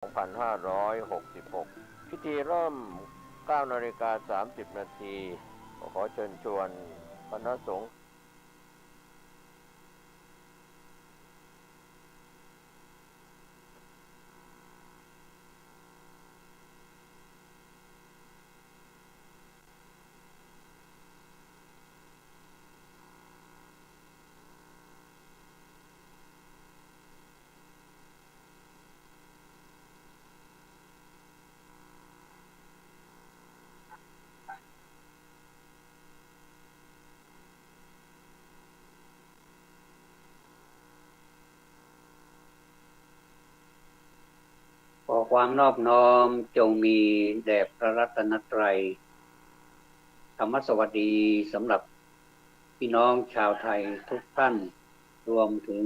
2566พิธีเริ่ม 9:30 นาทีขอเชิญชวนคณะสงฆ์ขอความนอบน้อมจงมีแด่พระรัตนตรัยธรรมสวัสดีสำหรับพี่น้องชาวไทยทุกท่านรวมถึง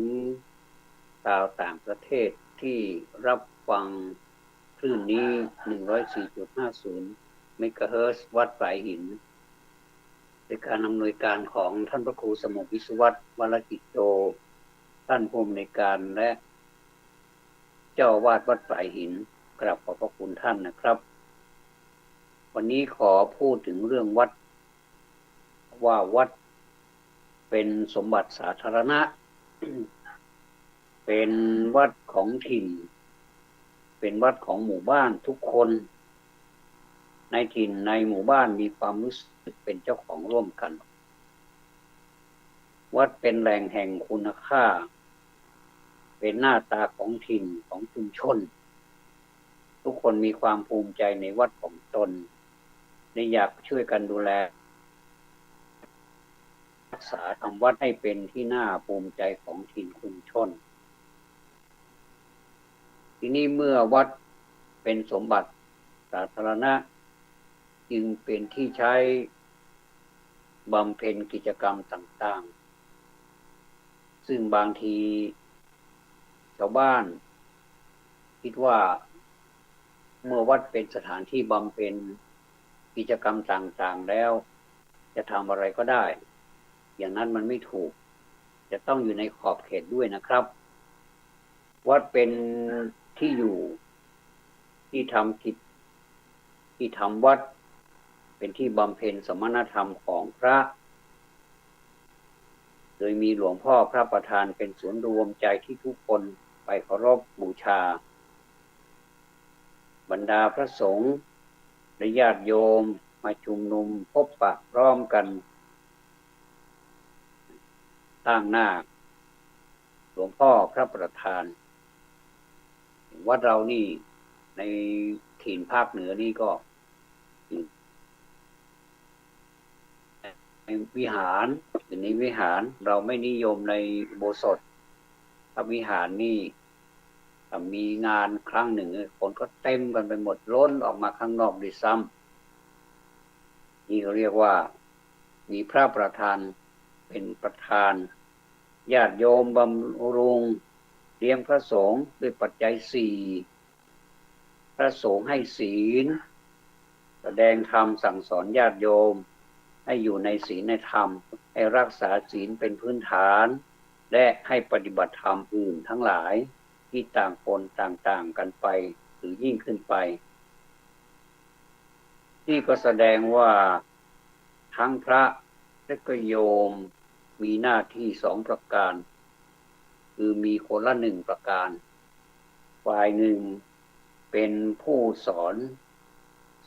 ชาวต่างประเทศที่รับฟังคลื่นนี้ 104.50 เมกะเฮิรตซ์วัดสายหินในการอำนวยการของท่านพระครูสมุวิศวัตรวรกิจโตท่านผู้อำนวยการและเจ้าอาวาสวัดสายหินกราบขอบพระคุณท่านนะครับวันนี้ขอพูดถึงเรื่องวัดว่าวัดเป็นสมบัติสาธารณะ เป็นวัดของถิ่นเป็นวัดของหมู่บ้านทุกคนในถิ่นในหมู่บ้านมีความรู้สึกเป็นเจ้าของร่วมกันวัดเป็นแหล่งแห่งคุณค่าเป็นหน้าตาของถิ่นของชุมชนทุกคนมีความภูมิใจในวัดของตนและอยากช่วยกันดูแลรักษาทำวัดให้เป็นที่น่าภูมิใจของถิ่นชุมชนทีนี้เมื่อวัดเป็นสมบัติสาธารณะจึงเป็นที่ใช้บำเพ็ญกิจกรรมต่างๆซึ่งบางทีชาวบ้านคิดว่าเมื่อวัดเป็นสถานที่บำเพ็ญกิจกรรมต่างๆแล้วจะทำอะไรก็ได้อย่างนั้นมันไม่ถูกจะต้องอยู่ในขอบเขตด้วยนะครับวัดเป็นที่อยู่ที่ทำกิจที่ทำวัดเป็นที่บำเพ็ญสมณธรรมของพระโดยมีหลวงพ่อพระประธานเป็นศูนย์รวมใจที่ทุกคนไปเคารพบูชาบรรดาพระสงฆ์และญาติโยมมาชุมนุมพบปะพร้อมกันตั้งหน้าหลวงพ่อพระประธานวัดเรานี่ในถิ่นภาคเหนือนี่ก็ในวิหารอยู่ในวิหารเราไม่นิยมในอุโบสถพระวิหารนี่มีงานครั้งหนึ่งคนก็เต็มกันไปหมดล้นออกมาข้างนอกด้วยซ้ำนี่เขาเรียกว่ามีพระประธานเป็นประธานญาติโยมบำรุงเลี้ยงพระสงฆ์ด้วยปัจจัยสี่พระสงฆ์ให้ศีลแสดงธรรมสั่งสอนญาติโยมให้อยู่ในศีลในธรรมให้รักษาศีลเป็นพื้นฐานและให้ปฏิบัติธรรมอื่นทั้งหลายที่ต่างคนต่างๆกันไปหรือยิ่งขึ้นไปที่ก็แสดงว่าทั้งพระและก็โยมมีหน้าที่สองประการคือมีคนละหนึ่งประการฝ่ายหนึ่งเป็นผู้สอน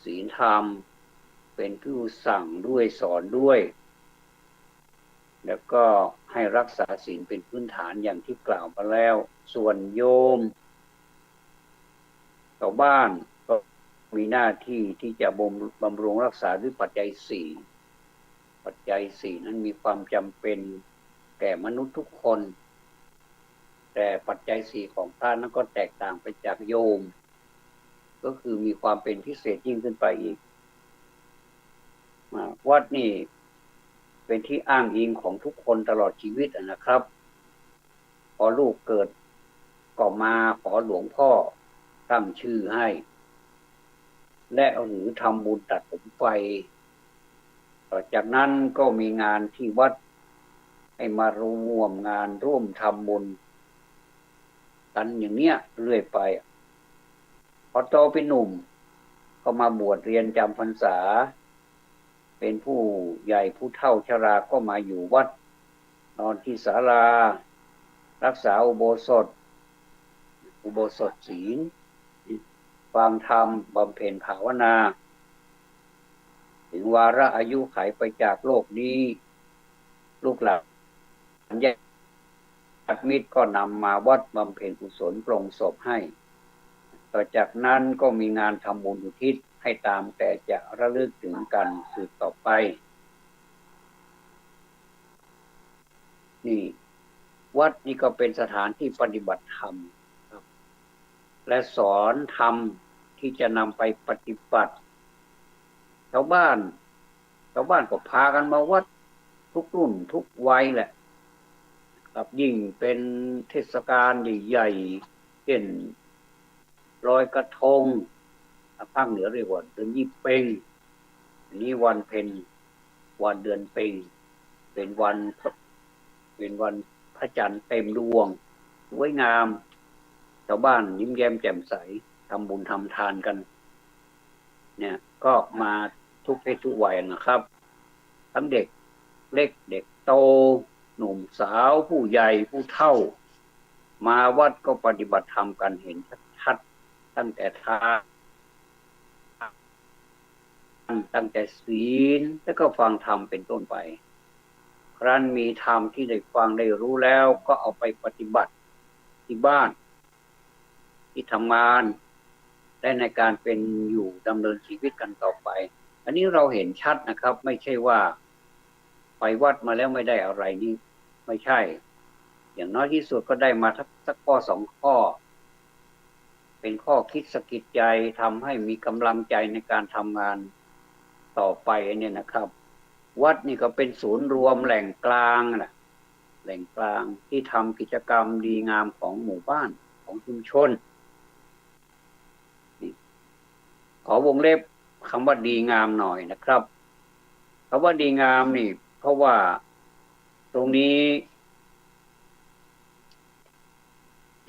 ศีลธรรมเป็นผู้สั่งด้วยสอนด้วยแล้วก็ให้รักษาศีลเป็นพื้นฐานอย่างที่กล่าวมาแล้วส่วนโยมชาวบ้านก็มีหน้าที่ที่จะบำรุงรักษาด้วยปัจจัยสี่ปัจจัยสี่นั้นมีความจำเป็นแก่มนุษย์ทุกคนแต่ปัจจัยสี่ของพระนั้นก็แตกต่างไปจากโยมก็คือมีความเป็นพิเศษยิ่งขึ้นไปอีกวัดนี่เป็นที่อ้างอิงของทุกคนตลอดชีวิตนะครับพอลูกเกิดก็มาขอหลวงพ่อตั้งชื่อให้และหรือทำบุญตัดผมไฟต่อจากนั้นก็มีงานที่วัดให้มาร่วมงานร่วมทำบุญกันอย่างเนี้ยเรื่อยไป อโตเป็นหนุ่มก็มาบวชเรียนจำพรรษาเป็นผู้ใหญ่ผู้เฒ่าชราก็มาอยู่วัดนอนที่ศาลารักษาอุโบสถศีลฟังธรรมบำเพ็ญภาวนาถึงวาระอายุขัยไปจากโลกนี้ลูกหลานญาติมิตรก็นำมาวัดบำเพ็ญกุศลปลงศพให้ต่อจากนั้นก็มีงานทำบุญอุทิศให้ตามแต่จะระลึกถึงกันสืบต่อไปนี่วัดนี่ก็เป็นสถานที่ปฏิบัติธรรมและสอนธรรมที่จะนำไปปฏิบัติชาวบ้านก็พากันมาวัดทุกรุ่นทุกวัยแหละครับยิ่งเป็นเทศกาลใหญ่ๆเช่นลอยกระทงภาคเหนือเรียกว่าเดือนยี่เพ็งอันนี้วันเพ็ญวันเดือนเพ็งเป็นวันพระจันทร์เต็มดวงสวยงามชาวบ้านยิ้มแย้มแจ่มใสทำบุญทำทานกันเนี่ยก็มาทุกเพศทุกวัยนะครับทั้งเด็กเล็กเด็กโตหนุ่มสาวผู้ใหญ่ผู้เฒ่ามาวัดก็ปฏิบัติธรรมกันเห็นชัดๆตั้งแต่ทานตั้งแต่ศีลแล้วก็ฟังธรรมเป็นต้นไปครั้นมีธรรมที่ได้ฟังได้รู้แล้วก็เอาไปปฏิบัติที่บ้านที่ทำงานและในการเป็นอยู่ดำเนินชีวิตกันต่อไปอันนี้เราเห็นชัดนะครับไม่ใช่ว่าไปวัดมาแล้วไม่ได้อะไรนี่ไม่ใช่อย่างน้อยที่สุดก็ได้มาสักข้อสองข้อเป็นข้อคิดสะกิดใจทำให้มีกำลังใจในการทำงานต่อไปเนี่ยนะครับวัดนี่ก็เป็นศูนย์รวมแหล่งกลางนะแหล่งกลางที่ทำกิจกรรมดีงามของหมู่บ้านของชุมชนขอวงเล็บคำว่าดีงามหน่อยนะครับคำว่าดีงามนี่เพราะว่าตรงนี้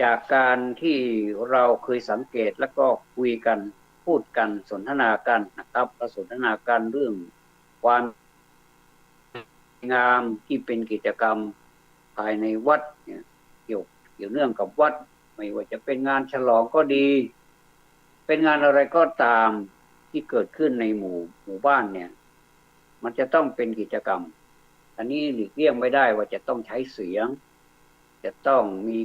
จากการที่เราเคยสังเกตแล้วก็คุยกันพูดกันสนทนากันนะครับสนทนากันเรื่องความงามที่เป็นกิจกรรมภายในวัดเนี่ยเกี่ยวเนื่องกับวัดไม่ว่าจะเป็นงานฉลองก็ดีเป็นงานอะไรก็ตามที่เกิดขึ้นในหมู่บ้านเนี่ยมันจะต้องเป็นกิจกรรมอันนี้หลีกเลี่ยงไม่ได้ว่าจะต้องใช้เสียงจะต้องมี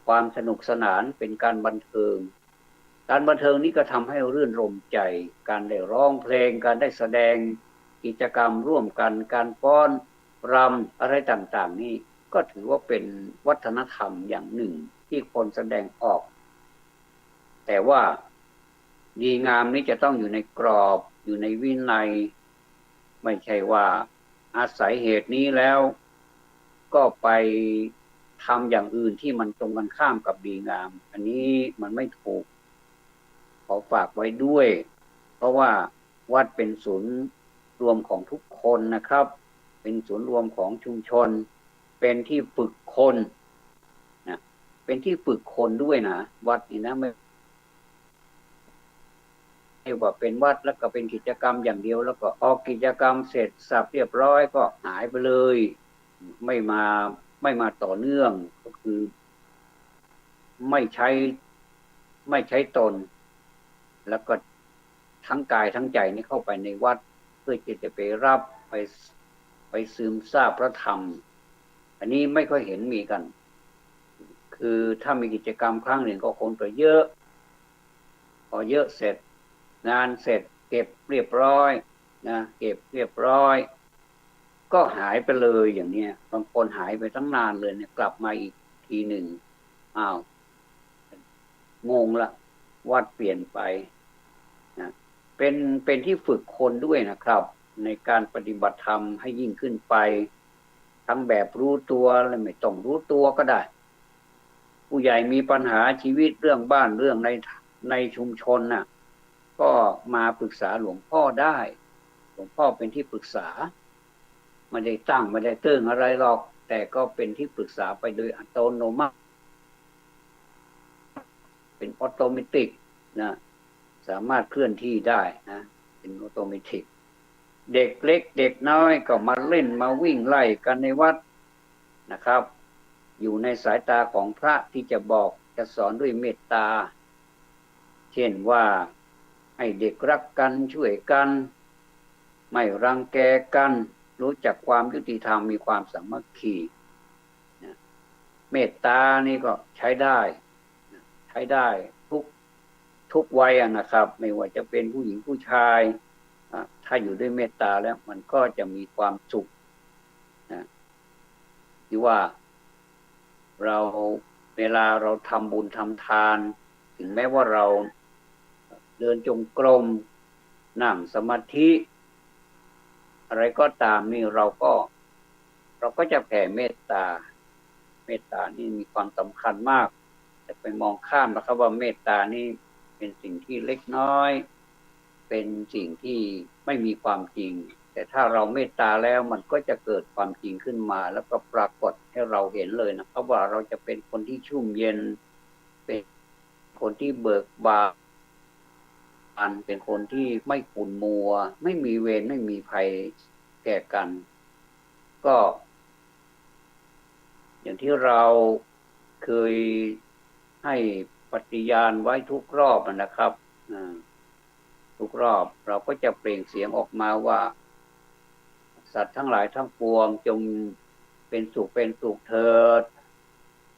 ความสนุกสนานเป็นการบันเทิงนี้ก็ทำให้รื่นรมใจการได้ร้องเพลงการได้แสดงกิจกรรมร่วมกันการฟ้อนรำอะไรต่างๆนี่ก็ถือว่าเป็นวัฒนธรรมอย่างหนึ่งที่คนแสดงออกแต่ว่าดีงามนี้จะต้องอยู่ในกรอบอยู่ในวินัยไม่ใช่ว่าอาศัยเหตุนี้แล้วก็ไปทำอย่างอื่นที่มันตรงกันข้ามกับดีงามอันนี้มันไม่ถูกขอฝากไว้ด้วยเพราะว่าวัดเป็นศูนย์รวมของทุกคนนะครับเป็นศูนย์รวมของชุมชนเป็นที่ฝึกคนนะเป็นที่ฝึกคนด้วยนะวัดนี่นะไม่ว่าเป็นวัดแล้วก็เป็นกิจกรรมอย่างเดียวแล้วก็ออกกิจกรรมเสร็จสับเรียบร้อยก็หายไปเลยไม่มาต่อเนื่องก็คือไม่ใช้ตนแล้วก็ทั้งกายทั้งใจนี่เข้าไปในวัดเพื่อจะไปรับไปซึมซาบพระธรรมอันนี้ไม่ค่อยเห็นมีกันคือถ้ามีกิจกรรมครั้งหนึ่งก็คงจะเยอะพอเยอะเสร็จงานเสร็จเก็บเรียบร้อยนะเก็บเรียบร้อยก็หายไปเลยอย่างเนี้ยบางคนหายไปตั้งนานเลยเนี่ยกลับมาอีกทีหนึ่งอ้าวงงละวัดเปลี่ยนไปนะเป็นที่ฝึกคนด้วยนะครับในการปฏิบัติธรรมให้ยิ่งขึ้นไปทั้งแบบรู้ตัวและไม่ต้องรู้ตัวก็ได้ผู้ใหญ่มีปัญหาชีวิตเรื่องบ้านเรื่องในชุมชนน่ะก็มาปรึกษาหลวงพ่อได้หลวงพ่อเป็นที่ปรึกษาไม่ได้ตั้งไม่ได้เติ้งอะไรหรอกแต่ก็เป็นที่ปรึกษาไปโดยอัตโนมัติเป็นออโตเมติก นะสามารถเคลื่อนที่ได้นะเป็นออโตเมติกเด็กเล็กเด็กน้อยก็มาเล่นมาวิ่งไล่กันในวัดนะครับอยู่ในสายตาของพระที่จะบอกจะสอนด้วยเมตตาเช่นว่าให้เด็กรักกันช่วยกันไม่รังแกกันรู้จักความยุติธรรมมีความสามัคคีเมตตานี่ก็ใช้ได้ใช้ได้ทุกวัยนะครับไม่ว่าจะเป็นผู้หญิงผู้ชายถ้าอยู่ด้วยเมตตาแล้วมันก็จะมีความสุขนะที่ว่าเราเวลาเราทำบุญทำทานถึงแม้ว่าเราเดินจงกรมนั่งสมาธิอะไรก็ตามนี่เราก็จะแผ่เมตตาเมตตานี่มีความสำคัญมากแต่ไปมองข้ามนะครับว่าเมตตานี่เป็นสิ่งที่เล็กน้อยเป็นสิ่งที่ไม่มีความจริงแต่ถ้าเราเมตตาแล้วมันก็จะเกิดความจริงขึ้นมาแล้วก็ปรากฏให้เราเห็นเลยนะครับว่าเราจะเป็นคนที่ชุ่มเย็นเป็นคนที่เบิกบานเป็นคนที่ไม่ขุ่นมัวไม่มีเวรไม่มีภัยแก่กันก็อย่างที่เราเคยให้ปฏิญาณไว้ทุกรอบนะครับทุกรอบเราก็จะเปล่งเสียงออกมาว่าสัตว์ทั้งหลายทั้งปวงจงเป็นสุขเถิด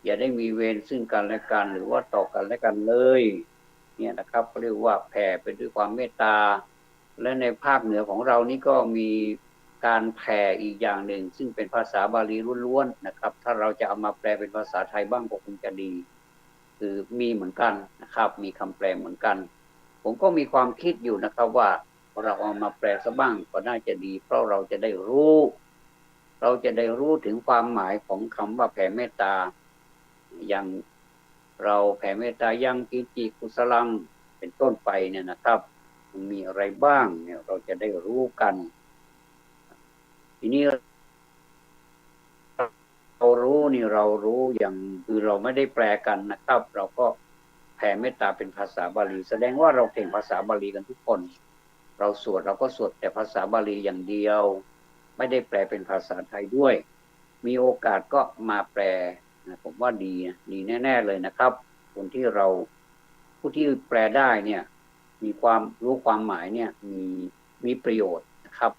อย่าได้มีเวรซึ่งกันและกันหรือว่าต่อกันและกันเลยเนี่ยนะครับเรียกว่าแผ่ไปด้วยความเมตตาและในภาคเหนือของเรานี่ก็มีการแผ่อีกอย่างหนึ่งซึ่งเป็นภาษาบาลีล้วนๆนะครับถ้าเราจะเอามาแปลเป็นภาษาไทยบ้างก็คงจะดีคือมีเหมือนกันนะครับมีคำแปลเหมือนกันผมก็มีความคิดอยู่นะครับว่าเราเอามาแปลซะบ้างก็น่าจะดีเพราะเราจะได้รู้ถึงความหมายของคำว่าแผ่เมตตาอย่างเราแผ่เมตตายังกิจิกุสลังเป็นต้นไปเนี่ยนะครับมันมีอะไรบ้างเนี่ยเราจะได้รู้กันทีนี้เรารู้อย่างคือเราไม่ได้แปลกันนะครับเราก็แผ่เมตตาเป็นภาษาบาลีแสดงว่าเราเก่งภาษาบาลีกันทุกคนเราก็สวดแต่ภาษาบาลีอย่างเดียวไม่ได้แปลเป็นภาษาไทยด้วยมีโอกาสก็มาแปลนะผมว่าดีแน่ๆเลยนะครับคนที่ผู้ที่แปลได้เนี่ยมีความรู้ความหมายเนี่ยมีประโยชน์นะครับ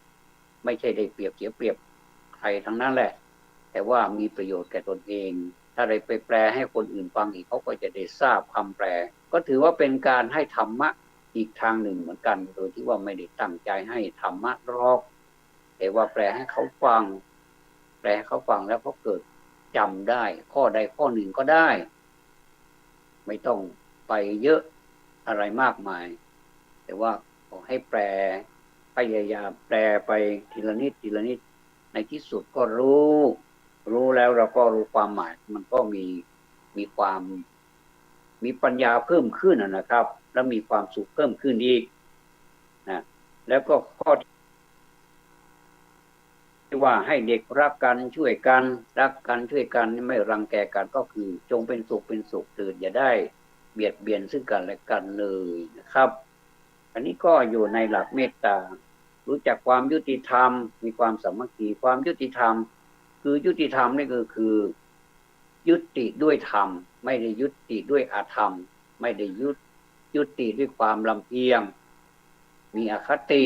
ไม่ใช่ได้เปรียบเสียเปรียบใครทั้งนั้นแหละแต่ว่ามีประโยชน์แก่ตนเองถ้าได้ไปแปลให้คนอื่นฟังอีกเขาก็จะได้ทราบคำแปลก็ถือว่าเป็นการให้ธรรมะอีกทางหนึ่งเหมือนกันโดยที่ว่าไม่ได้ตั้งใจให้ธรรมะหรอกแต่ว่าแปลให้เขาฟังแล้วเขาเกิดจำได้ข้อใดข้อหนึ่งก็ได้ไม่ต้องไปเยอะอะไรมากมายแต่ว่าขอให้แปลพยายามแปลไปทีละนิดในที่สุดก็รู้แล้วเราก็รู้ความหมายมันก็มีความมีปัญญาเพิ่มขึ้นนะครับแล้วมีความสุขเพิ่มขึ้นอีกนะแล้วก็ข้อที่ว่าให้เด็กรักกันช่วยกันไม่รังแกกันก็คือจงเป็นสุขตื่นอย่าได้เบียดเบียนซึ่งกันและกันเลยนะครับอันนี้ก็อยู่ในหลักเมตตารู้จักความยุติธรรมมีความสามัคคีความยุติธรรมคือยุติธรรมนี่ก็คือยุติด้วยธรรมไม่ได้ยุติด้วยอธรรมไม่ได้ยุติด้วยความลำเอียงมีอคติ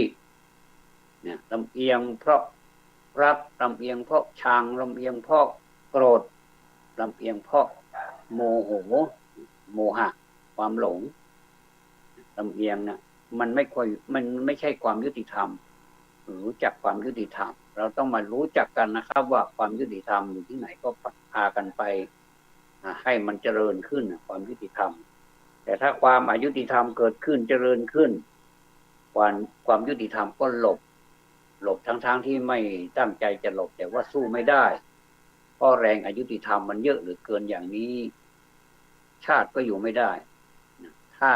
เนี่ยลำเอียงเพราะรักลำเอียงเพราะชังลำเอียงเพราะโกรธลำเอียงเพราะโมหะความหลงลำเอียงนะมันไม่ใช่ความยุติธรรมรู้จักความยุติธรรมเราต้องมารู้จักกันนะครับว่าความยุติธรรมอยู่ที่ไหนก็พากันไปให้มันเจริญขึ้นความยุติธรรมแต่ถ้าความอยุติธรรมเกิดขึ้นเจริญขึ้นความยุติธรรมก็หลบทั้งที่ไม่ตั้งใจจะหลบแต่ว่าสู้ไม่ได้เพราะแรงอยุติธรรมมันเยอะเหลือเกินอย่างนี้ชาติก็อยู่ไม่ได้ถ้า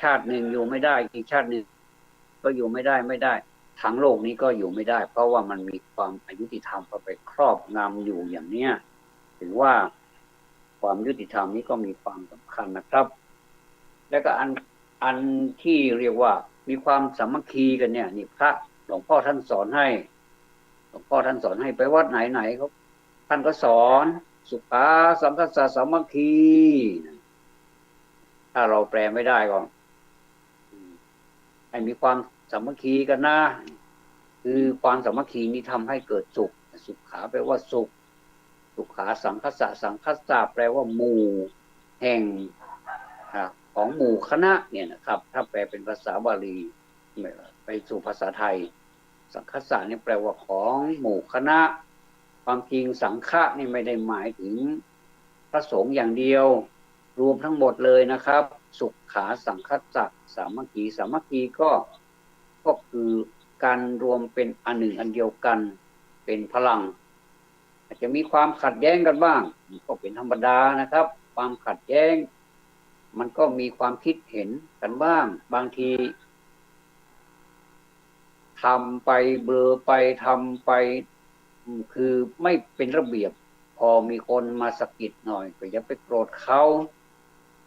ชาติหนึ่งอยู่ไม่ได้อีกชาติหนึ่งก็อยู่ไม่ได้ทั้งโลกนี้ก็อยู่ไม่ได้เพราะว่ามันมีความอยุติธรรมเข้าไปครอบงำอยู่อย่างเนี้ยถือว่าความยุติธรรมนี้ก็มีความสำคัญนะครับ แล้วก็อันที่เรียกว่ามีความสามัคคีกันเนี่ยนี่พระหลวงพ่อท่านสอนให้หลวงพ่อท่านสอนให้ไปวัดไหนเขาท่านก็สอนสุขาสังคัสสะสามัคคีถ้าเราแปลไม่ได้ก็ให้มีความสามัคคีกันนะคือความสามัคคีนี้ทำให้เกิดสุขสุขาแปลว่าสุขสุขาสังคัสสะสังคัสสะแปลว่าหมู่แห่งของหมู่คณะเนี่ยนะครับถ้าแปลเป็นภาษาบาลีไปสู่ภาษาไทยสังฆสะนี่แปลว่าของหมู่คณะความจริงสังฆะนี่ไม่ได้หมายถึงพระสงฆ์อย่างเดียวรวมทั้งหมดเลยนะครับสุขาสังฆสะสามัคคีสามัคคีก็คือการรวมเป็นอันหนึ่งอันเดียวกันเป็นพลังอาจจะมีความขัดแย้งกันบ้างก็เป็นธรรมดานะครับความขัดแย้งมันก็มีความคิดเห็นกันบ้างบางทีทำไปเบลอไปทำไปคือไม่เป็นระเบียบพอมีคนมาสะกิดหน่อยก็อย่าไปโกรธเขา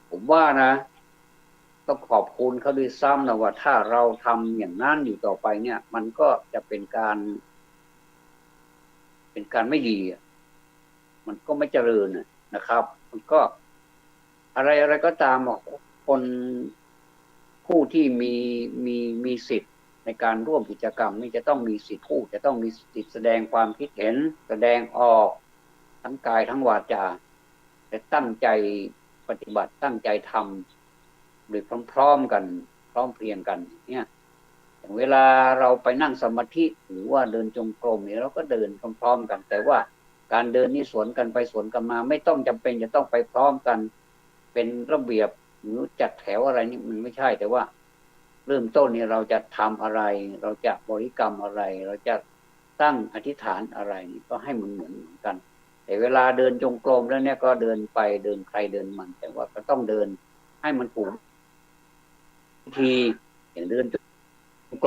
ผมว่านะต้องขอบคุณเขาด้วยซ้ำนะว่าถ้าเราทำอย่างนั้นอยู่ต่อไปเนี่ยมันก็จะเป็นการไม่ดีมันก็ไม่เจริญนะครับมันก็อะไรก็ตามคนผู้ที่มีสิทธิ์ในการร่วมกิจกรรมนี่จะต้องมีสิทธิ์พูดจะต้องมีสิทธิ์แสดงความคิดเห็นแสดงออกทั้งกายทั้งวาจาแต่ตั้งใจปฏิบัติตั้งใจทำโดยพร้อมๆกันพร้อมเพรียงกันเนี่ยอย่างเวลาเราไปนั่งสมาธิหรือว่าเดินจงกรมเนี่ยเราก็เดินพร้อมๆกันแต่ว่าการเดินนี่สวนกันไปสวนกันมาไม่ต้องจำเป็นจะต้องไปพร้อมกันเป็นระเบียบหรือจัดแถวอะไรนี่มันไม่ใช่แต่ว่าเริ่มต้นนี่เราจะทำอะไรเราจะบริกรรมอะไรเราจะตั้งอธิษฐานอะไรนี่ก็ให้มันเหมือนกันแต่เวลาเดินจงกรมแล้วเนี่ยก็เดินไปเดินใครเดินมันแต่ว่าก็ต้องเดินให้มันถูกทีอย่างเดินจงก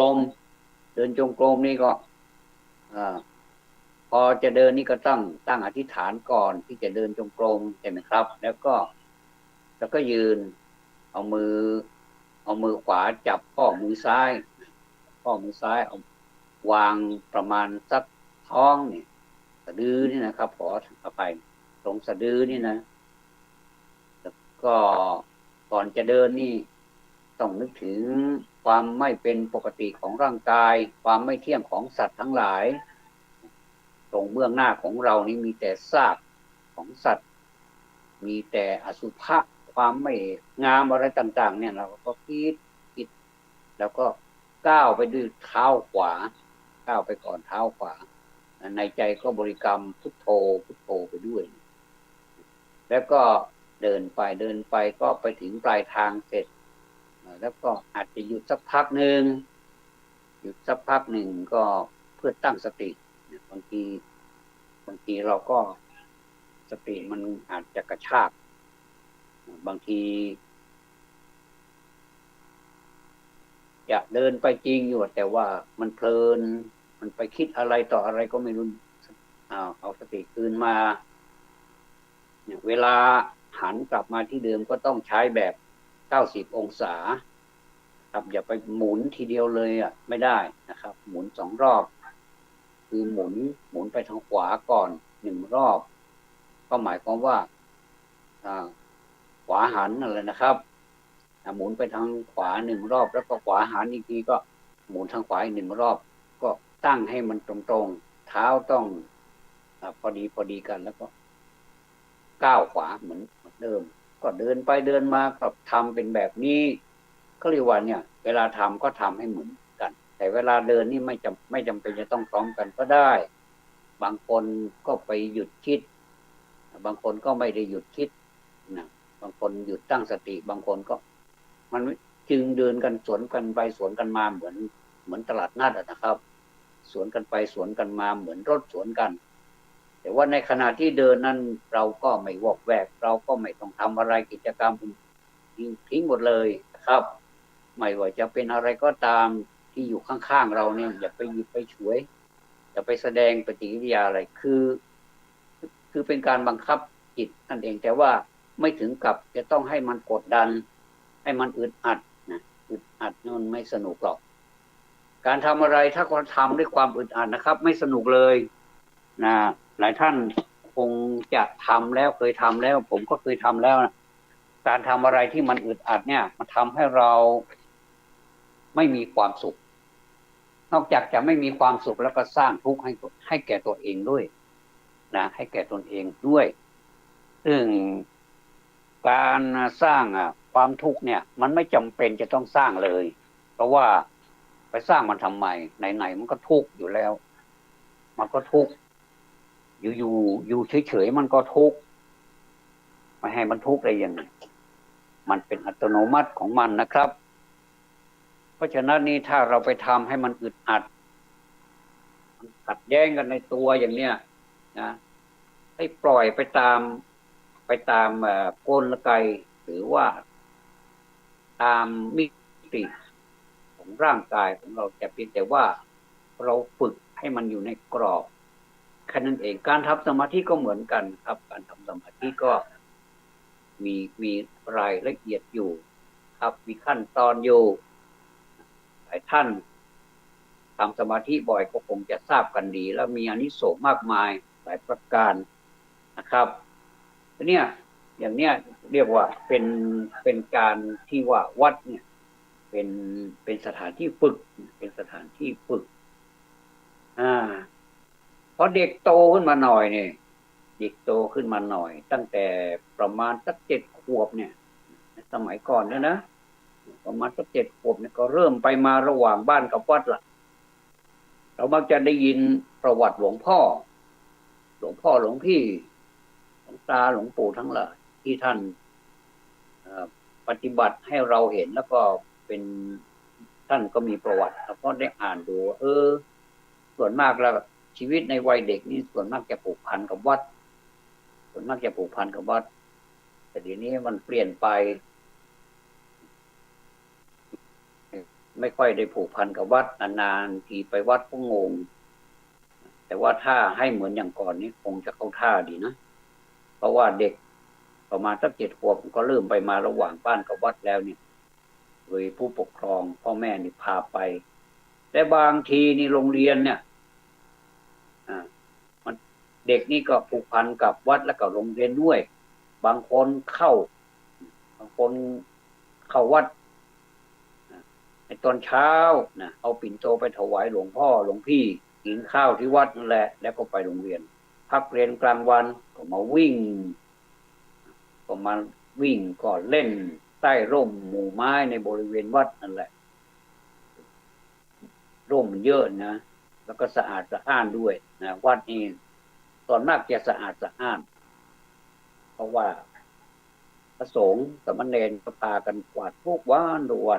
รมนี่ก็พอจะเดินนี่ก็ตั้งอธิษฐานก่อนที่จะเดินจงกรมใช่ไหมครับแล้วก็ยืนเอามือขวาจับข้อมือซ้ายเอาวางประมาณสักท้องนี่สะดือนี่นะครับขออภัยตรงสะดือนี่นะแล้วก็ก่อนจะเดินนี่ต้องนึกถึงความไม่เป็นปกติของร่างกายความไม่เที่ยงของสัตว์ทั้งหลายตรงเบื้องหน้าของเรานี่มีแต่ซากของสัตว์มีแต่อสุภะความไม่งามอะไรต่างๆเนี่ยเราก็คิดแล้วก็ก้าวไปด้วยเท้าขวาก้าวไปก่อนเท้าขวาในใจก็บริกรรมพุทโธไปด้วยแล้วก็เดินไปก็ไปถึงปลายทางเสร็จแล้วก็อาจจะหยุดสักพักหนึ่งก็เพื่อตั้งสติบางทีเราก็สติมันอาจจะกระชากบางทีอยากเดินไปจริงอยู่แต่ว่ามันเพลินมันไปคิดอะไรต่ออะไรก็ไม่รู้เอาสติคืนมาเวลาหันกลับมาที่เดิมก็ต้องใช้แบบ90องศาครับอย่าไปหมุนทีเดียวเลยไม่ได้นะครับหมุน2รอบคือหมุนไปทางขวาก่อน1รอบก็หมายความว่าขวาหันอะไรนะครับหมุนไปทางขวา1รอบแล้วก็ขวาหันอีกทีก็หมุนทางขวาอีก1รอบก็ตั้งให้มันตรงๆเท้าต้องพอดีกันแล้วก็ก้าวขวาเหมือนเดิมก็เดินไปเดินมาก็ทำเป็นแบบนี้ก็เรียกว่าเนี่ยเวลาทำก็ทำให้เหมือนกันแต่เวลาเดินนี่ไม่จำเป็นจะต้องพร้อมกันก็ได้บางคนก็ไปหยุดคิดบางคนก็ไม่ได้หยุดคิดนะบางคนหยุดตั้งสติบางคนก็มันจึงเดินกันสวนกันไปสวนกันมาเหมือนตลาดนัดนะครับสวนกันไปสวนกันมาเหมือนรถสวนกันแต่ว่าในขณะที่เดินนั้นเราก็ไม่วอกแวกเราก็ไม่ต้องทำอะไรกิจกรรมทิ้งหมดเลยนะครับไม่ว่าจะเป็นอะไรก็ตามที่อยู่ข้างๆเราเนี่ยอย่าไปหยิบไปฉวยอย่าไปแสดงปฏิกิริยาอะไรคือเป็นการบังคับจิตนั่นเองแต่ว่าไม่ถึงกับจะต้องให้มันกดดัน ให้มันอึดอัดนะอึดอัดนี่มันไม่สนุกหรอกการทำอะไรถ้าคนทำด้วยความอึดอัดนะครับไม่สนุกเลยนะหลายท่านคงจะทำแล้วเคยทำแล้วผมก็เคยทำแล้วนะการทำอะไรที่มันอึดอัดเนี่ยมันทำให้เราไม่มีความสุขนอกจากจะไม่มีความสุขแล้วก็สร้างทุกข์ให้แก่ตัวเองด้วยนะให้แก่ตนเองด้วยซึ่งการสร้างความทุกข์เนี่ยมันไม่จำเป็นจะต้องสร้างเลยเพราะว่าไปสร้างมันทำไมไหนๆมันก็ทุกข์อยู่แล้วมันก็ทุกข์อยู่เฉยๆมันก็ทุกข์ไม่ให้มันทุกข์ได้ยังไงมันเป็นอัตโนมัติของมันนะครับเพราะฉะนั้นนี่ถ้าเราไปทำให้มันอึดอัดมันขัดแย้งกันในตัวอย่างเนี้ยนะให้ปล่อยไปตามกลไกหรือว่าตามมิติของร่างกายของเราแต่เพียงแต่ว่าเราฝึกให้มันอยู่ในกรอบแค่นั้นเองการทำสมาธิก็เหมือนกันครับการทำสมาธิก็มีรายละเอียดอยู่ครับมีขั้นตอนอยู่หลายท่านทำสมาธิบ่อยก็คงจะทราบกันดีแล้วมีอานิสงส์มากมายหลายประการนะครับเนี่ยอย่างเนี้ยเรียกว่าเป็นการที่ว่าวัดเนี่ยเป็นสถานที่ฝึกเป็นสถานที่ฝึกพอเด็กโตขึ้นมาหน่อยเนี่ยเด็กโตขึ้นมาหน่อยตั้งแต่ประมาณสัก7 ขวบเนี่ยสมัยก่อนเนี่ยนะประมาณสัก7 ขวบเนี่ยก็เริ่มไปมาระหว่างบ้านกับวัดละเรามักจะได้ยินประวัติหลวงพ่อหลวงพี่หลวงตาหลวงปู่ทั้งหลายที่ท่านปฏิบัติให้เราเห็นแล้วก็เป็นท่านก็มีประวัติแล้วก็ได้อ่านดูส่วนมากแล้วชีวิตในวัยเด็กนี่ส่วนมากจะผูกพันกับวัดส่วนมากจะผูกพันกับวัดแต่ทีนี้มันเปลี่ยนไปไม่ค่อยได้ผูกพันกับวัดนานๆทีไปวัดก็งงแต่ว่าถ้าให้เหมือนอย่างก่อนนี้คงจะเข้าท่าดีนะเพราะว่าเด็กประมาณสัก7 ขวบก็เริ่มไปมาระหว่างบ้านกับวัดแล้วเนี่ยโดยผู้ปกครองพ่อแม่นี่พาไปแต่บางทีนี่โรงเรียนเนี่ยมันเด็กนี่ก็ผูกพันกับวัดและกับโรงเรียนด้วยบางคนเข้าวัดในตอนเช้านะเอาปิ่นโตไปถวายหลวงพ่อหลวงพี่กินข้าวที่วัดนั่นแหละแล้วก็ไปโรงเรียนพักเรียนกลางวันก็มาวิ่งก็เล่นใต้ร่มหมู่ไม้ในบริเวณวัดนั่นแหละร่มเยอะนะแล้วก็สะอาดสะอ้านด้วยนะวัดนี้ตอนมากจะสะอาดสะอ้านเพราะว่าพระสงฆ์สามเณรก็พากันกวาดทุกวั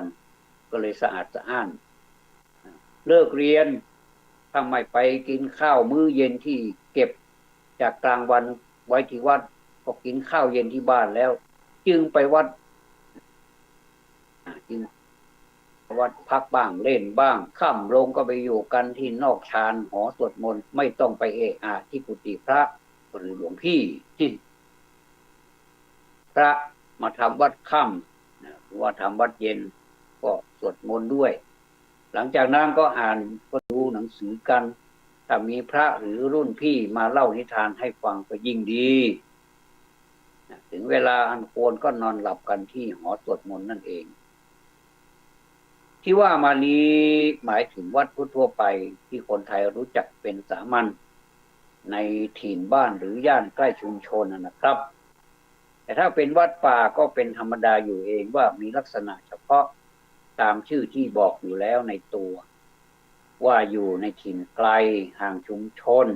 นก็เลยสะอาดสะอ้านเลิกเรียนถ้าไม่ไปกินข้าวมื้อเย็นที่เก็บจากกลางวันไว้ที่วัดก็กินข้าวเย็นที่บ้านแล้วจึงไปวัดพักบ้างเล่นบ้างค่ำลงก็ไปอยู่กันที่นอกชานหอสวดมนต์ไม่ต้องไปที่กุฏิพระหรือหลวงพี่ที่พระมาทำวัดค่ำหรือว่าทำวัดเย็นก็สวดมนต์ด้วยหลังจากนั้นก็อ่านก็ดูหนังสือกันถ้ามีพระหรือรุ่นพี่มาเล่านิทานให้ฟังก็ยิ่งดีถึงเวลาอันควรก็นอนหลับกันที่หอสวดมนต์นั่นเองที่ว่ามานี้หมายถึงวัดทั่วไปที่คนไทยรู้จักเป็นสามัญในถิ่นบ้านหรือย่านใกล้ชุมชนนะครับแต่ถ้าเป็นวัดป่าก็เป็นธรรมดาอยู่เองว่ามีลักษณะเฉพาะตามชื่อที่บอกอยู่แล้วในตัวว่าอยู่ในถิ่นไกลห่างชุมชน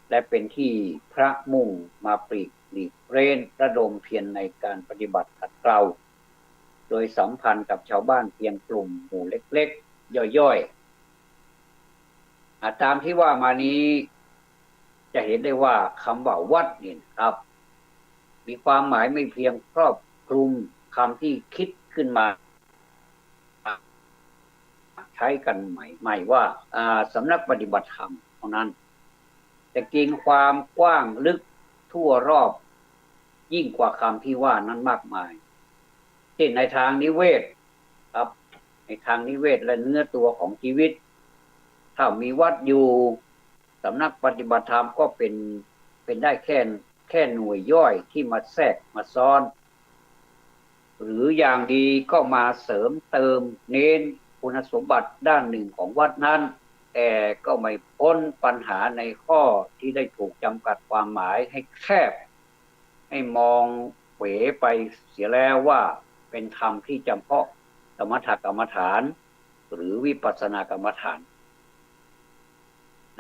และเป็นที่พระมุ่งมาปลีกหลีกเร้นระดมเพียรในการปฏิบัติขัดเกลาโดยสัมพันธ์กับชาวบ้านเพียงกลุ่มหมู่เล็กๆย่อยๆตามที่ว่ามานี้จะเห็นได้ว่าคำว่าวัดนี่ครับมีความหมายไม่เพียงครอบคลุมคำที่คิดขึ้นมาใช้กันใหม่ว่าสำนักปฏิบัติธรรมเท่านั้นแต่กินความกว้างลึกทั่วรอบยิ่งกว่าคำที่ว่านั้นมากมาย ช่นในทางนิเวศครับในทางนิเวศและเนื้อตัวของชีวิตถ้ามีวัดอยู่สำนักปฏิบัติธรรมก็เป็นได้แค่หน่วยย่อยที่มาแทรกมาซ้อนหรืออย่างดีก็มาเสริมเติมเน้นคุณสมบัติด้านหนึ่งของวัดนั้นแต่ก็ไม่พ้นปัญหาในข้อที่ได้ถูกจำกัดความหมายให้แคบให้มองเขวไปเสียแล้วว่าเป็นธรรมที่จำเพาะสมถกรรมฐานหรือวิปัสสนากรรมฐาน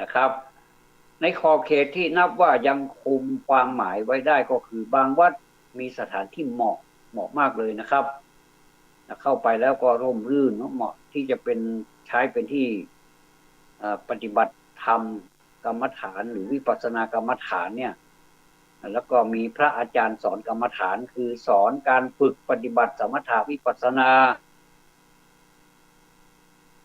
นะครับในขอบเขตที่นับว่ายังคุมความหมายไว้ได้ก็คือบางวัดมีสถานที่เหมาะมากเลยนะครับเข้าไปแล้วก็ร่มรื่นเหมาะที่จะเป็นใช้เป็นที่ปฏิบัติธรรมกรรมฐานหรือวิปัสสนากรรมฐานเนี่ยแล้วก็มีพระอาจารย์สอนกรรมฐานคือสอนการฝึกปฏิบัติสมถะวิปัสสนา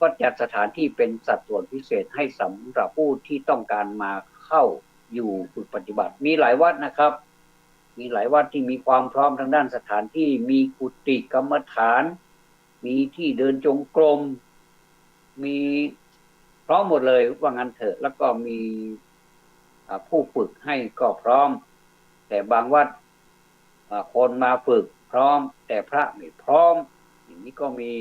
ก็จัดสถานที่เป็นสัดส่วนพิเศษให้สำหรับผู้ที่ต้องการมาเข้าอยู่ฝึกปฏิบัติมีหลายวัดนะครับมีหลายวัดที่มีความพร้อมทางด้านสถานที่มีกุฏิกรรมฐานมีที่เดินจงกรมมีพร้อมหมดเลยว่างั้นเถอะแล้วก็มีผู้ฝึกให้ก็พร้อมแต่บางวัดคนมาฝึกพร้อมแต่พระไม่พร้อมอย่างนี้ก็มี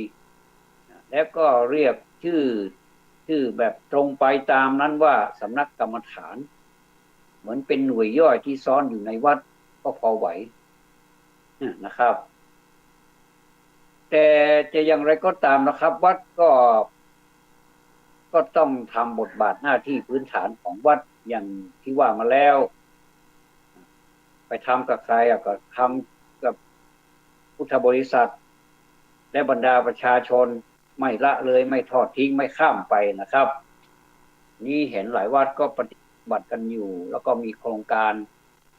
แล้วก็เรียกชื่อแบบตรงไปตามนั้นว่าสำนักกรรมฐานเหมือนเป็นหน่วยย่อยที่ซ้อนอยู่ในวัดก็พอไหวนะครับแต่จะอย่างไรก็ตามนะครับวัดก็ต้องทำบทบาทหน้าที่พื้นฐานของวัดอย่างที่ว่ามาแล้วไปทำกับใครก็ทำกับพุทธบริษัทและบรรดาประชาชนไม่ละเลยไม่ทอดทิ้งไม่ข้ามไปนะครับนี่เห็นหลายวัดก็ปฏิบัติกันอยู่แล้วก็มีโครงการ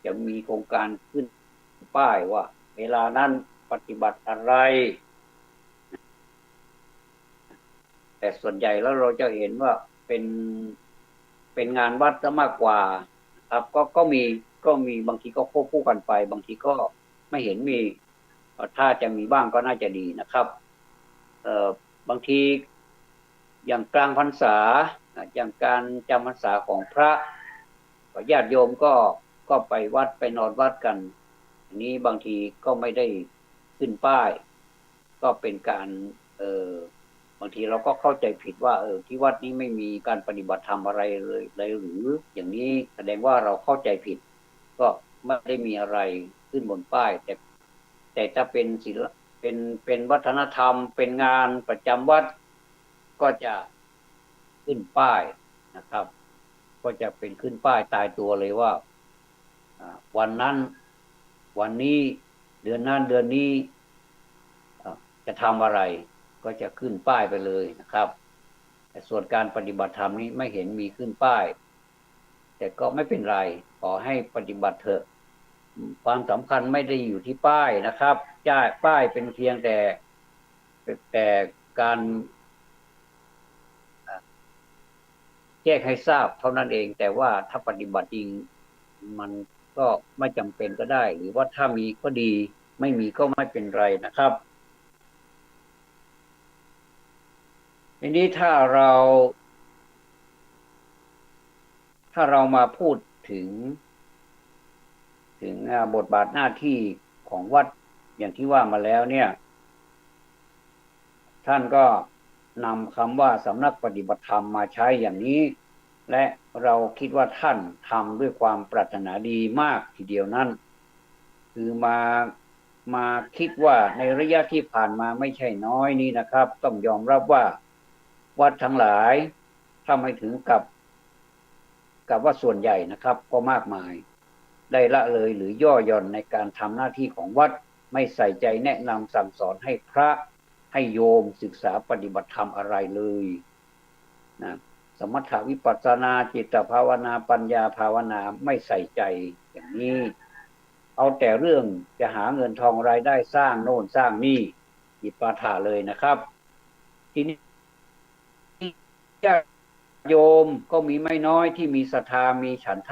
จะมีโครงการขึ้นป้ายว่าเวลานั้นปฏิบัติอะไรแต่ส่วนใหญ่แล้วเราจะเห็นว่าเป็นงานวัดซะมากกว่าครับก็มีบางทีก็ควบคู่กันไปบางทีก็ไม่เห็นมีถ้าจะมีบ้างก็น่าจะดีนะครับบางทีอย่างกลางพรรษาอย่างการจำพรรษาของพระญาติโยมก็ไปวัดไปนอนวัดกันอันนี้บางทีก็ไม่ได้ขึ้นป้ายก็เป็นการบางทีเราก็เข้าใจผิดว่าที่วัดนี้ไม่มีการปฏิบัติธรรมอะไรเลยหรืออย่างนี้แสดงว่าเราเข้าใจผิดก็ไม่ได้มีอะไรขึ้นบนป้ายแต่ถ้าเป็นศิลป์เป็นวัฒนธรรมเป็นงานประจำวัดก็จะขึ้นป้ายนะครับก็จะเป็นขึ้นป้ายตายตัวเลยว่าวันนั้นวันนี้เดือนนั้นเดือนนี้จะทำอะไรก็จะขึ้นป้ายไปเลยนะครับแต่ส่วนการปฏิบัติธรรมนี้ไม่เห็นมีขึ้นป้ายแต่ก็ไม่เป็นไรขอให้ปฏิบัติเถอะความสำคัญไม่ได้อยู่ที่ป้ายนะครับป้ายเป็นเพียงแต่การแจ้งให้ทราบเท่านั้นเองแต่ว่าถ้าปฏิบัติจริงมันก็ไม่จำเป็นก็ได้หรือว่าถ้ามีก็ดีไม่มีก็ไม่เป็นไรนะครับทีนี้ถ้าเรามาพูดถึงบทบาทหน้าที่ของวัดอย่างที่ว่ามาแล้วเนี่ยท่านก็นำคำว่าสำนักปฏิบัติธรรมมาใช้อย่างนี้และเราคิดว่าท่านทำด้วยความปรารถนาดีมากทีเดียวนั้นคือมาคิดว่าในระยะที่ผ่านมาไม่ใช่น้อยนี้นะครับต้องยอมรับว่าวัดทั้งหลายถ้าไม่ถึงกับว่าส่วนใหญ่นะครับก็มากมายได้ละเลยหรือย่อหย่อนในการทำหน้าที่ของวัดไม่ใส่ใจแนะนำสั่งสอนให้พระให้โยมศึกษาปฏิบัติธรรมอะไรเลยนะสมถะวิปัสสนาจิตภาวนาปัญญาภาวนาไม่ใส่ใจอย่างนี้เอาแต่เรื่องจะหาเงินทองรายได้สร้างโน่นสร้างนี่จิปาถะเลยนะครับทีนี้ญาติโยมก็มีไม่น้อยที่มีศรัทธามีฉันท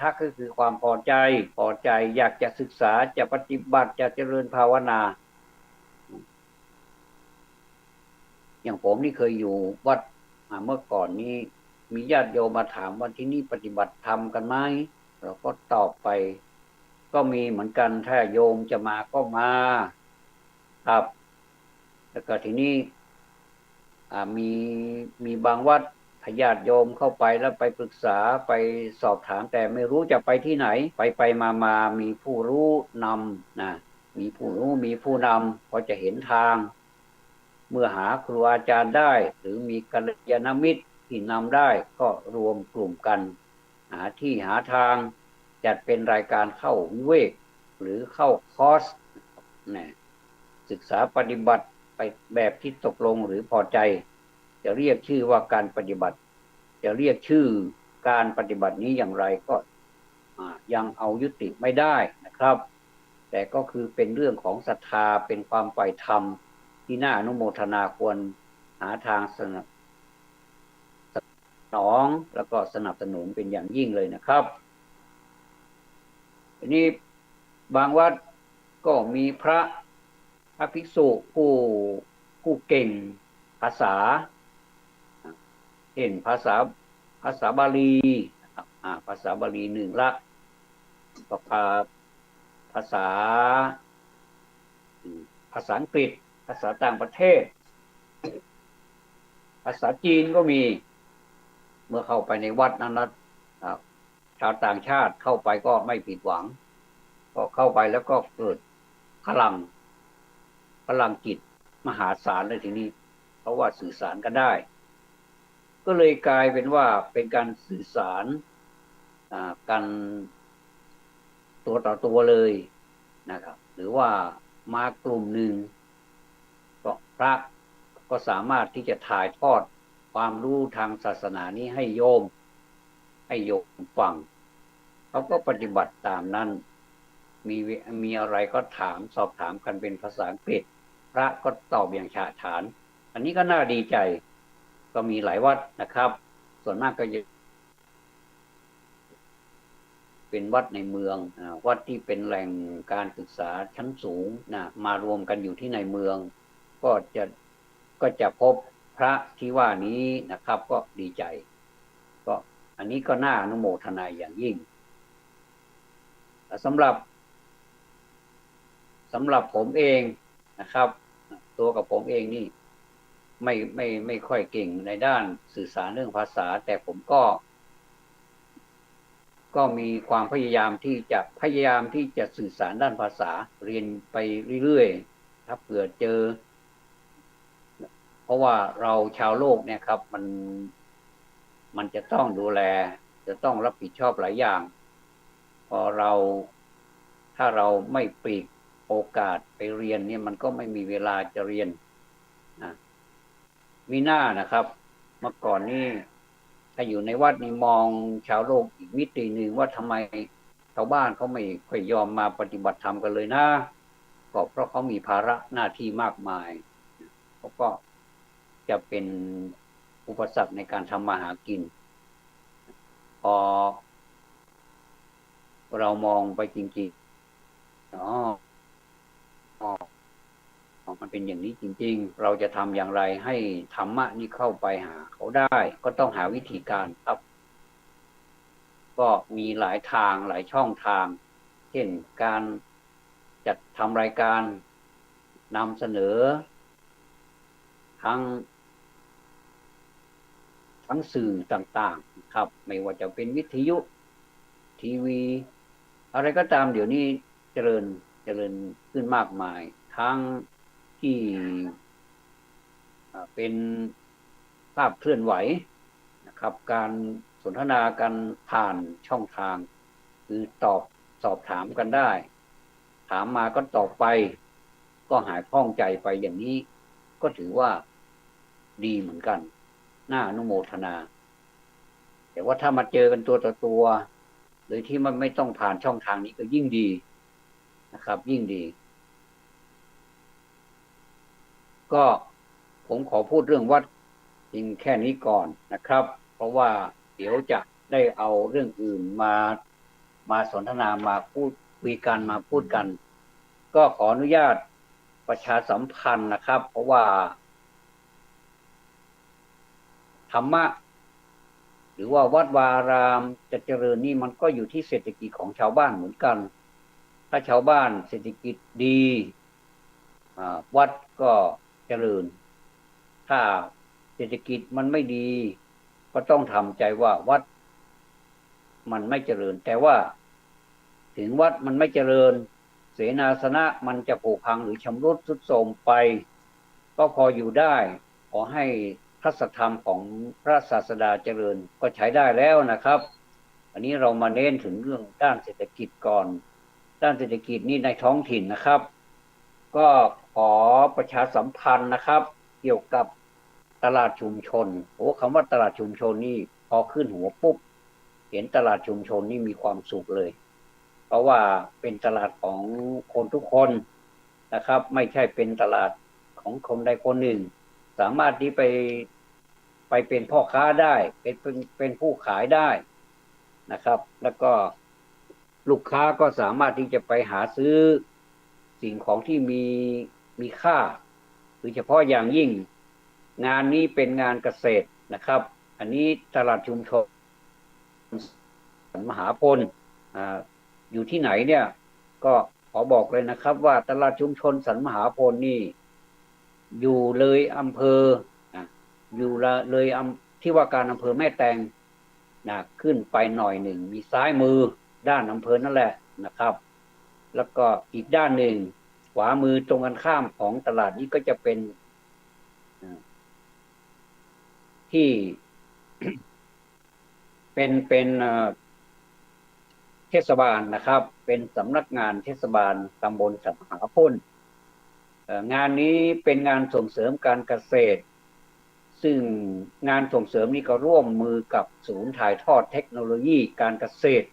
ะก็คือความพอใจอยากจะศึกษาจะปฏิบัติจะเจริญภาวนา อย่างผมนี่เคยอยู่วัดเมื่อก่อนนี้มีญาติโยมมาถามว่าที่นี่ปฏิบัติธรรมกันไหมเราก็ตอบไปก็มีเหมือนกันถ้าโยมจะมาก็มาครับแล้วก็ทีนี้มีบางวัดถ้าญาติโยมเข้าไปแล้วไปปรึกษาไปสอบถามแต่ไม่รู้จะไปที่ไหนไปมามีผู้รู้นำนะมีผู้รู้มีผู้นำพอจะเห็นทางเมื่อหาครูอาจารย์ได้หรือมีกัลยาณมิตรที่นำได้ก็รวมกลุ่มกันหาที่หาทางจัดเป็นรายการเข้าวิเวกหรือเข้าคอร์สนะศึกษาปฏิบัติไปแบบที่ตกลงหรือพอใจจะเรียกชื่อว่าการปฏิบัติจะเรียกชื่อการปฏิบัตินี้อย่างไรก็ยังเอายุติไม่ได้นะครับแต่ก็คือเป็นเรื่องของศรัทธาเป็นความใฝ่ธรรมที่น่าอนุโมทนาควรหาทางสนับสนองแล้วก็สนับสนุนเป็นอย่างยิ่งเลยนะครับทีนี้บางวัดก็มีพระภิกษุผู้เก่งภาษาเช่นภาษาบาลีภาษาบาลีหนึ่งละก็ภาษาอังกฤษภาษาต่างประเทศภาษาจีนก็มีเมื่อเข้าไปในวัดนั้นนะชาวต่างชาติเข้าไปก็ไม่ผิดหวังก็เข้าไปแล้วก็เกิดพลังจิตมหาศาลเลยทีนี้เพราะว่าสื่อสารกันได้ก็เลยกลายเป็นว่าเป็นการสื่อสารกันตัวต่อตัวเลยนะครับหรือว่ามากลุ่มหนึ่งก็พระก็สามารถที่จะถ่ายทอดความรู้ทางศาสนานี้ให้โยมฟังเขาก็ปฏิบัติตามนั้นมีอะไรก็สอบถามกันเป็นภาษาอังกฤษพระก็ตอบอย่างฉะฉานอันนี้ก็น่าดีใจก็มีหลายวัดนะครับส่วนมากก็จะเป็นวัดในเมืองวัดที่เป็นแหล่งการศึกษาชั้นสูงมารวมกันอยู่ที่ในเมืองก็จะพบพระที่ว่านี้นะครับก็ดีใจก็อันนี้ก็น่าอนุโมทนาอย่างยิ่งสำหรับผมเองนะครับตัวกับผมเองนี่ไม่ค่อยเก่งในด้านสื่อสารเรื่องภาษาแต่ผมก็มีความพยายามที่จะสื่อสารด้านภาษาเรียนไปเรื่อยๆถ้าเผื่อเจอเพราะว่าเราชาวโลกเนี่ยครับมันจะต้องดูแลจะต้องรับผิดชอบหลายอย่างพอถ้าเราไม่ปลีกโอกาสไปเรียนเนี่ยมันก็ไม่มีเวลาจะเรียนมีหน้านะครับเมื่อก่อนนี่ถ้าอยู่ในวัดนี่มองชาวโลกอีกมิติหนึ่งว่าทำไมชาวบ้านเขาไม่ค่อยยอมมาปฏิบัติธรรมกันเลยนะก็เพราะเขามีภาระหน้าที่มากมายเขาก็จะเป็นอุปสรรคในการทำมาหากินพอเรามองไปจริงๆมันเป็นอย่างนี้จริงๆเราจะทำอย่างไรให้ธรรมะนี้เข้าไปหาเขาได้ก็ต้องหาวิธีการครับก็มีหลายทางหลายช่องทางเช่นการจัดทำรายการนำเสนอทั้งสื่อต่างๆครับไม่ว่าจะเป็นวิทยุทีวีอะไรก็ตามเดี๋ยวนี้เจริญขึ้นมากมายทั้งที่เป็นภาพเคลื่อนไหวนะครับการสนทนากันผ่านช่องทางคือสอบถามกันได้ถามมาก็ตอบไปก็หายคล่องใจไปอย่างนี้ก็ถือว่าดีเหมือนกันน่าอนุโมทนาแต่ว่าถ้ามาเจอกันตัวต่อตัวโดยที่มันไม่ต้องผ่านช่องทางนี้ก็ยิ่งดีนะครับยิ่งดีก็ผมขอพูดเรื่องวัดจริงแค่นี้ก่อนนะครับเพราะว่าเดี๋ยวจะได้เอาเรื่องอื่นมาสนทนามาพูดคุยกันมาพูดกันก็ขออนุญาตประชาสัมพันธ์นะครับเพราะว่า รรมะหรือว่าวัดวาอารามจะเจริญนี่มันก็อยู่ที่เศรษฐกิจของชาวบ้านเหมือนกันถ้าชาวบ้านเศรษฐกิจดีวัดก็เจริญถ้าเศรษฐกิจมันไม่ดีก็ต้องทำใจว่าวัดมันไม่เจริญแต่ว่าถึงวัดมันไม่เจริญเสนาสนะมันจะผุพังหรือชำรุดทรุดโทรมไปก็พออยู่ได้ขอให้พระสัทธรรมของพระศาสดาเจริญก็ใช้ได้แล้วนะครับอันนี้เรามาเน้นถึงเรื่องด้านเศรษฐกิจก่อนด้านเศรษฐกิจนี่ในท้องถิ่นนะครับก็ขอประชาสัมพันธ์นะครับเกี่ยวกับตลาดชุมชนคำว่าตลาดชุมชนนี่พอขึ้นหัวปุ๊บเห็นตลาดชุมชนนี่มีความสุขเลยเพราะว่าเป็นตลาดของคนทุกคนนะครับไม่ใช่เป็นตลาดของคนใดคนหนึ่งสามารถที่ไปเป็นพ่อค้าได้เป็นผู้ขายได้นะครับแล้วก็ลูกค้าก็สามารถที่จะไปหาซื้อสิ่งของที่มีค่าโดยเฉพาะอย่างยิ่งงานนี้เป็นงานเกษตรนะครับอันนี้ตลาดชุมชนมหาพลอยู่ที่ไหนเนี่ยก็ขอบอกเลยนะครับว่าตลาดชุมชนสันมหาพลนี่อยู่เลยอำเภออยู่เลยที่ว่าการอำเภอแม่แตงขึ้นไปหน่อยหนึ่งมีซ้ายมือด้านอำเภอนั่นแหละนะครับแล้วก็อีกด้านหนึ่งขวามือตรงกันข้ามของตลาดนี้ก็จะเป็นที่เป็นเทศบาลนะครับเป็นสำนักงานเทศบาลตำบลสันมหาพลงานนี้เป็นงานส่งเสริมการเกษตรซึ่งงานส่งเสริมนี้ก็ร่วมมือกับศูนย์ถ่ายทอดเทคโนโลยีการเกษตร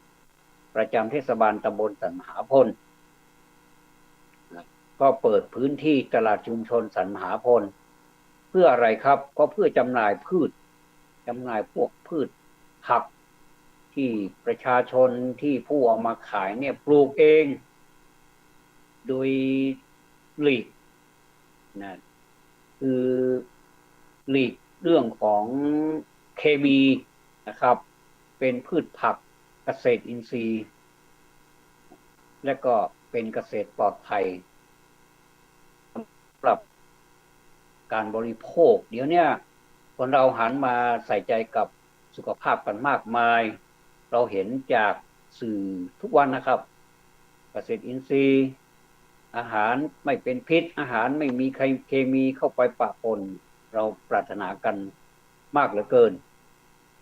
ประจำเทศบาลตำบลสันมหาพลก็เปิดพื้นที่ตลาดชุมชนสันมหาพลเพื่ออะไรครับก็เพื่อจำหน่ายพวกพืชผักที่ประชาชนที่ผู้เอามาขายเนี่ยปลูกเองโดยหลีกนะคือหลีกเรื่องของเคมีนะครับเป็นพืชผักเกษตรอินทรีย์และก็เป็นเกษตรปลอดภัยสำหรับการบริโภคเดี๋ยวนี้คนเราหันมาใส่ใจกับสุขภาพกันมากมายเราเห็นจากสื่อทุกวันนะครับเกษตรอินทรีย์อาหารไม่เป็นพิษอาหารไม่มีเคมีเข้าไปปะปนเราปรารถนากันมากเหลือเกิน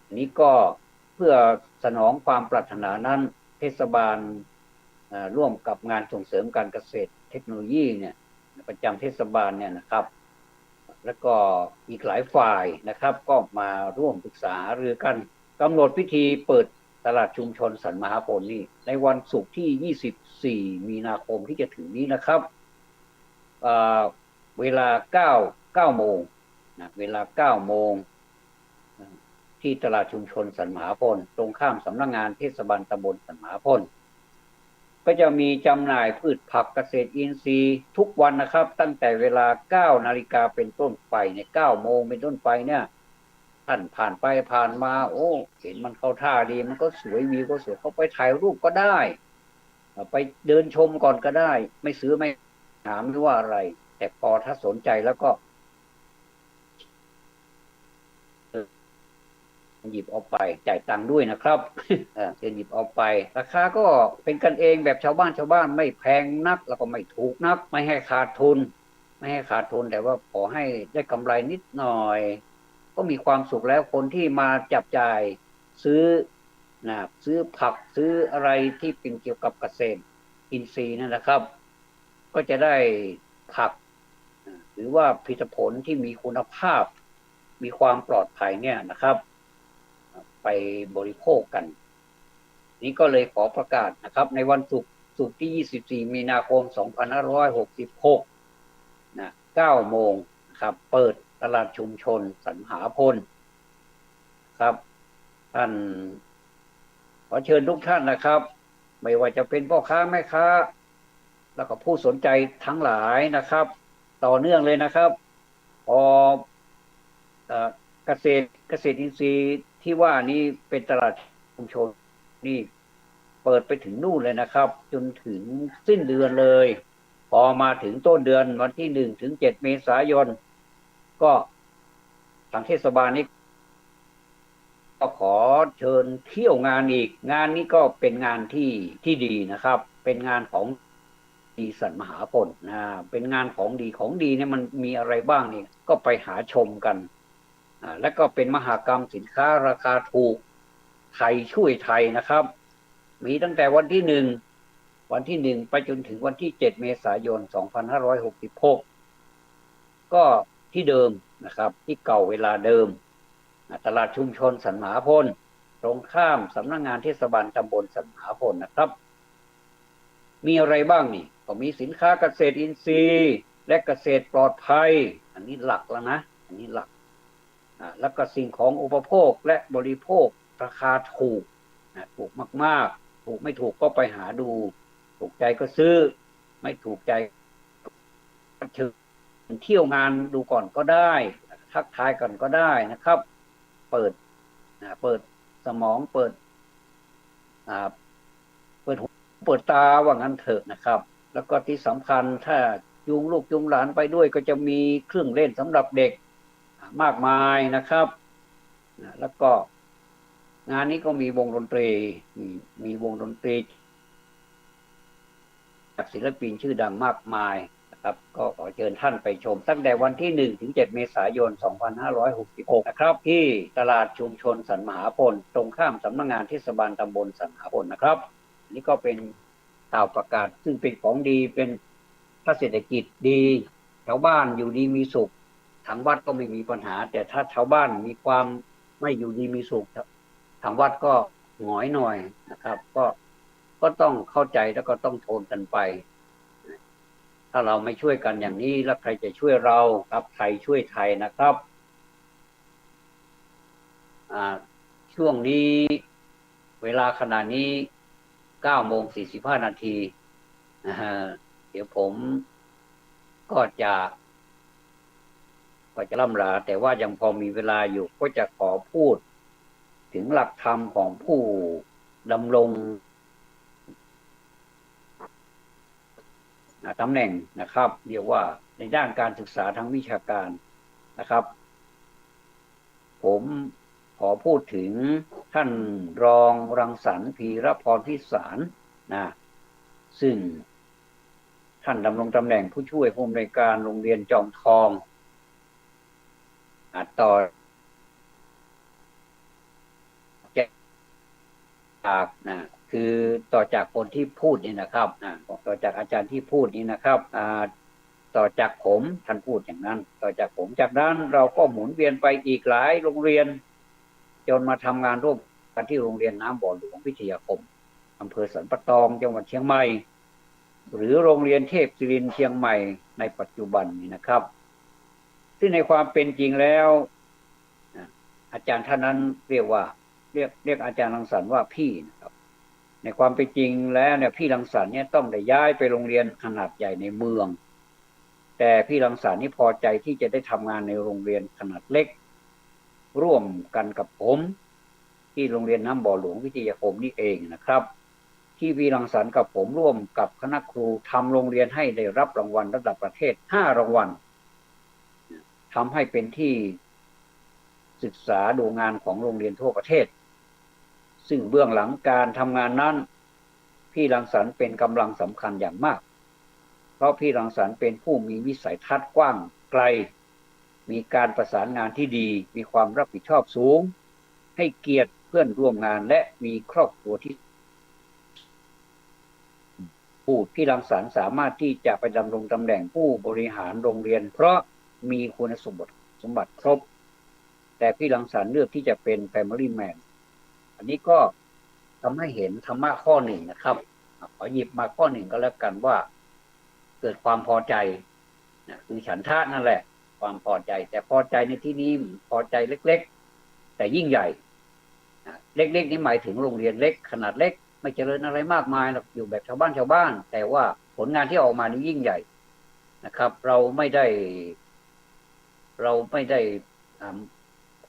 อันนี้ก็เพื่อสนองความปรารถนานั้นเทศบาลร่วมกับงานส่งเสริมการเกษตรเทคโนโลยีเนี่ยประจำเทศบาลเนี่ยนะครับแล้วก็อีกหลายฝ่ายนะครับก็มาร่วมปรึกษาหารือกันกำหนดพิธีเปิดตลาดชุมชนสันมหาพลนี่ในวันศุกร์ที่24มีนาคมที่จะถึงนี้นะครับเวลา9โมงนะเวลา9โมงที่ตลาดชุมชนสันมหาพลตรงข้ามสำนักงานเทศบาลตำบลสันมหาพลก็จะมีจำหน่ายพืชผักเกษตรอินทรีย์ทุกวันนะครับตั้งแต่เวลา9 นาฬิกาเป็นต้นไปใน9 โมงเป็นต้นไปเนี่ยท่านผ่านไปผ่านมาเห็นมันเข้าท่าดีมันก็สวยวิวก็สวยเขาไปถ่ายรูปก็ได้ไปเดินชมก่อนก็ได้ไม่ซื้อไม่ถามไม่ว่าอะไรแต่พอถ้าสนใจแล้วก็หยิบเอาไปจ่ายตังค์ด้วยนะครับจะหยิบเอาไปราคาก็เป็นกันเองแบบชาวบ้านไม่แพงนักแล้วก็ไม่ถูกนักไม่ให้ขาดทุนแต่ว่าขอให้ได้กำไรนิดหน่อยก็มีความสุขแล้วคนที่มาจับจ่ายซื้อผักซื้ออะไรที่เป็นเกี่ยวกับเกษตรอินทรีย์นั่นนะครับ ก็จะได้ผักหรือว่าผลิตผลที่มีคุณภาพมีความปลอดภัยเนี่ยนะครับไปบริโภคกันนี้ก็เลยขอประกาศนะครับในวันศุกร์ที่24มีนาคม2566นะ9 โมงครับเปิดตลาดชุมชนสันมหาพลครับท่านขอเชิญทุกท่านนะครับไม่ว่าจะเป็นพ่อค้าแม่ค้าแล้วก็ผู้สนใจทั้งหลายนะครับต่อเนื่องเลยนะครับพอใ เกษตรอินทรีย์ที่ว่านี้เป็นตลาดชุมชนนี่เปิดไปถึงนู่นเลยนะครับจนถึงสิ้นเดือนเลยพอมาถึงต้นเดือนวันที่1 ถึง 7เมษายนก็ทางเทศบาลนี้ก็ขอเชิญเที่ยวงานอีกงานนี้ก็เป็นงานที่ดีนะครับเป็นงานของดีสันมหาพลเป็นงานของดีเนี่ยมันมีอะไรบ้างนี่ก็ไปหาชมกันและก็เป็นมหกรรมสินค้าราคาถูกไทยช่วยไทยนะครับมีตั้งแต่วันที่ 1ไปจนถึงวันที่7เมษายน2566ก็ที่เดิมนะครับที่เก่าเวลาเดิมตลาดชุมชนสันมหาพลตรงข้ามสำนักงานเทศบาลตำบลสันมหาพลนะครับมีอะไรบ้างนี่ก็มีสินค้าเกษตรอินทรีย์และเกษตรปลอดภัยอันนี้หลักแล้วนะอันนี้หลักแล้วก็สิ่งของอุปโภคและบริโภคราคาถูกถูกมากๆถูกไม่ถูกก็ไปหาดูถูกใจก็ซื้อไม่ถูกใจก็เชิญเที่ยวงานดูก่อนก็ได้ทักทายกันก็ได้นะครับเปิดสมองเปิดหูเปิดตาว่างั้นเถอะนะครับแล้วก็ที่สำคัญถ้าจูงลูกจูงหลานไปด้วยก็จะมีเครื่องเล่นสำหรับเด็กมากมายนะครับแล้วก็งานนี้ก็มีวงดนตรีมีวงดนตรีจากศิลปินชื่อดังมากมายนะครับก็ขอเชิญท่านไปชมตั้งแต่วันที่1 ถึง 7เมษายน2566นะครับที่ตลาดชุมชนสันมหาพลตรงข้ามสำนักงานเทศบาลตำบลสันมหาพลนะครับนี่ก็เป็นข่าวประกาศซึ่งเป็นของดีเป็นถ้าเศรษฐกิจดีชาวบ้านอยู่ดีมีสุขทางวัดก็ไม่มีปัญหาแต่ถ้าชาวบ้านมีความไม่อยู่ดีมีสุขทางวัดก็หงอยหน่อยนะครับก็ต้องเข้าใจแล้วก็ต้องทนกันไปถ้าเราไม่ช่วยกันอย่างนี้แล้วใครจะช่วยเราครับไทยช่วยไทยนะครับช่วงนี้เวลาขณะนี้9:45 นาทีเดี๋ยวผมก็จะล่ำลาแต่ว่ายังพอมีเวลาอยู่ก็จะขอพูดถึงหลักธรรมของผู้ดำรงตำแหน่งนะครับเรียกว่าในด้านการศึกษาทางวิชาการนะครับผมขอพูดถึงท่านรองรังสรรค์พีรพรพิสารซึ่งท่านดำรงตำแหน่งผู้ช่วยผู้อำนวยการโรงเรียนจอมทองต่อจากคือต่อจากคนที่พูดนี่นะครับต่อจากอาจารย์ที่พูดนี่นะครับต่อจากผมท่านพูดอย่างนั้นต่อจากผมจากนั้นเราก็หมุนเวียนไปอีกหลายโรงเรียนจนมาทำงานร่วมกันที่โรงเรียนน้ำบ่อหลวงวิทยาคมอำเภอสันปะตองจังหวัดเชียงใหม่หรือโรงเรียนเทพศิรินทร์เชียงใหม่ในปัจจุบันนี้นะครับซึ่งในความเป็นจริงแล้วอาจารย์ท่านนั้นเรียกอาจารย์รังสรรค์ว่าพี่นะครับในความเป็นจริงแล้วเนี่ยพี่รังสรรค์เนี่ยต้องได้ย้ายไปโรงเรียนขนาดใหญ่ในเมืองแต่พี่รังสรรค์นี่พอใจที่จะได้ทำงานในโรงเรียนขนาดเล็กร่วมกันกับผมที่โรงเรียนน้ำบ่อหลวงวิทยาคมนี่เองนะครับที่พี่รังสรรค์กับผมร่วมกับคณะครูทำโรงเรียนให้ได้รับรางวัลระดับประเทศ5 รางวัลทำให้เป็นที่ศึกษาดูงานของโรงเรียนทั่วประเทศซึ่งเบื้องหลังการทำงานนั้นพี่รังสรรค์เป็นกำลังสำคัญอย่างมากเพราะพี่รังสรรค์เป็นผู้มีวิสัยทัศน์กว้างไกลมีการประสานงานที่ดีมีความรับผิดชอบสูงให้เกียรติเพื่อนร่วมงานและมีครอบครัวที่พี่รังสรรค์สามารถที่จะไปดำรงตำแหน่งผู้บริหารโรงเรียนเพราะมีคุณสมบัติครบแต่พี่รังสรรค์เลือกที่จะเป็น Family Man อันนี้ก็ทำให้เห็นธรรมะข้อหนึ่งนะครับขอหยิบมาข้อหนึ่งก็แล้วกันว่าเกิดความพอใจคือฉันทะนั่นแหละความพอใจแต่พอใจในที่นี้พอใจเล็กๆแต่ยิ่งใหญ่เล็กๆนี่หมายถึงโรงเรียนเล็กขนาดเล็กไม่เจริญอะไรมากมายหรอกอยู่แบบชาวบ้านแต่ว่าผลงานที่ออกมานี่ยิ่งใหญ่นะครับเราไม่ได้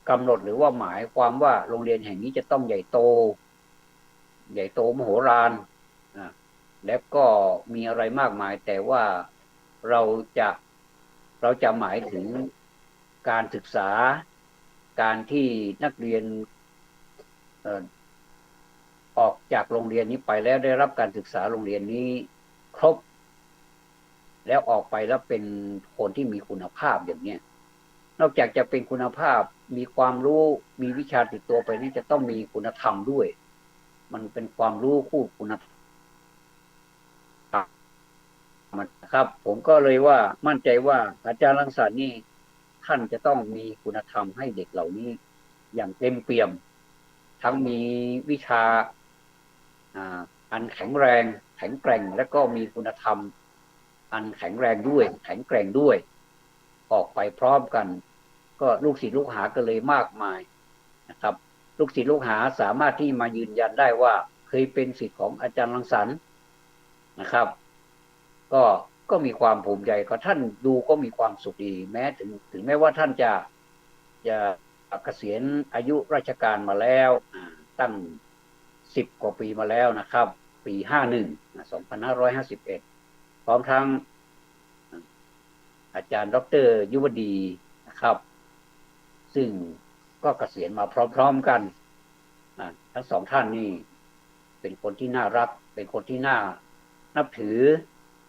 กำหนดหรือว่าหมายความว่าโรงเรียนแห่งนี้จะต้องใหญ่โตมโหฬารและก็มีอะไรมากมาย แต่ว่าเราจะหมายถึงการศึกษาการที่นักเรียนออกจากโรงเรียนนี้ไปแล้วได้รับการศึกษาโรงเรียนนี้ครบแล้วออกไปแล้วเป็นคนที่มีคุณภาพอย่างนี้นอกจากจะเป็นคุณภาพมีความรู้มีวิชาติดตัวไปนี่จะต้องมีคุณธรรมด้วยมันเป็นความรู้คู่คุณธรรมนะครับผมก็เลยว่ามั่นใจว่าอาจารย์รังสรรค์นี่ท่านจะต้องมีคุณธรรมให้เด็กเหล่านี้อย่างเต็มเปี่ยมทั้งมีวิชาอันแข็งแรงแข็งแกร่งและก็มีคุณธรรมอันแข็งแรงด้วยแข็งแกร่งด้วยออกไปพร้อมกันก็ลูกศิษย์ลูกหาก็เลยมากมายนะครับลูกศิษย์ลูกหาสามารถที่มายืนยันได้ว่าเคยเป็นศิษย์ของอาจารย์รังสรรค์นะครับก็มีความภูมิใจก็ท่านดูก็มีความสุขดีแม้ถึงแม้ว่าท่านจะเกษียณอายุราชการมาแล้วตั้ง10 กว่าปีมาแล้วนะครับปี2551พร้อมทั้งอาจารย์ดร.ยุวดีนะครับซึ่งก็เกษียณมาพร้อมๆกันทั้งสองท่านนี่เป็นคนที่น่ารักเป็นคนที่น่านับถือ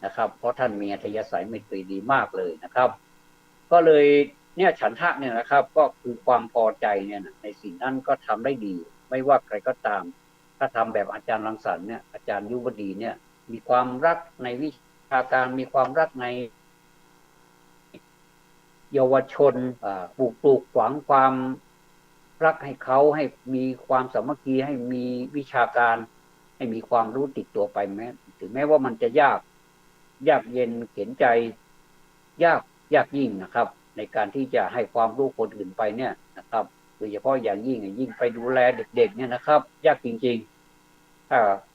นะครับเพราะท่านมีอัธยาศัยไมตรีดีมากเลยนะครับก็เลยเนี่ยฉันทะเนี่ยนะครับก็คือความพอใจเนี่ยในสิ่งนั้นก็ทำได้ดีไม่ว่าใครก็ตามถ้าทำแบบอาจารย์รังสรรค์เนี่ยอาจารย์ยุวดีเนี่ยมีความรักในวิชาการมีความรักในเยาวชนปลูกฝังความรักให้เขาให้มีความสามัคคีให้มีวิชาการให้มีความรู้ติดตัวไปถึงแม้ว่ามันจะยากเย็นเข็นใจยากยิ่งนะครับในการที่จะให้ความรู้คนอื่นไปเนี่ยนะครับโดยเฉพาะอย่างยิ่งไปดูแลเด็กๆเนี่ยนะครับยากจริงๆ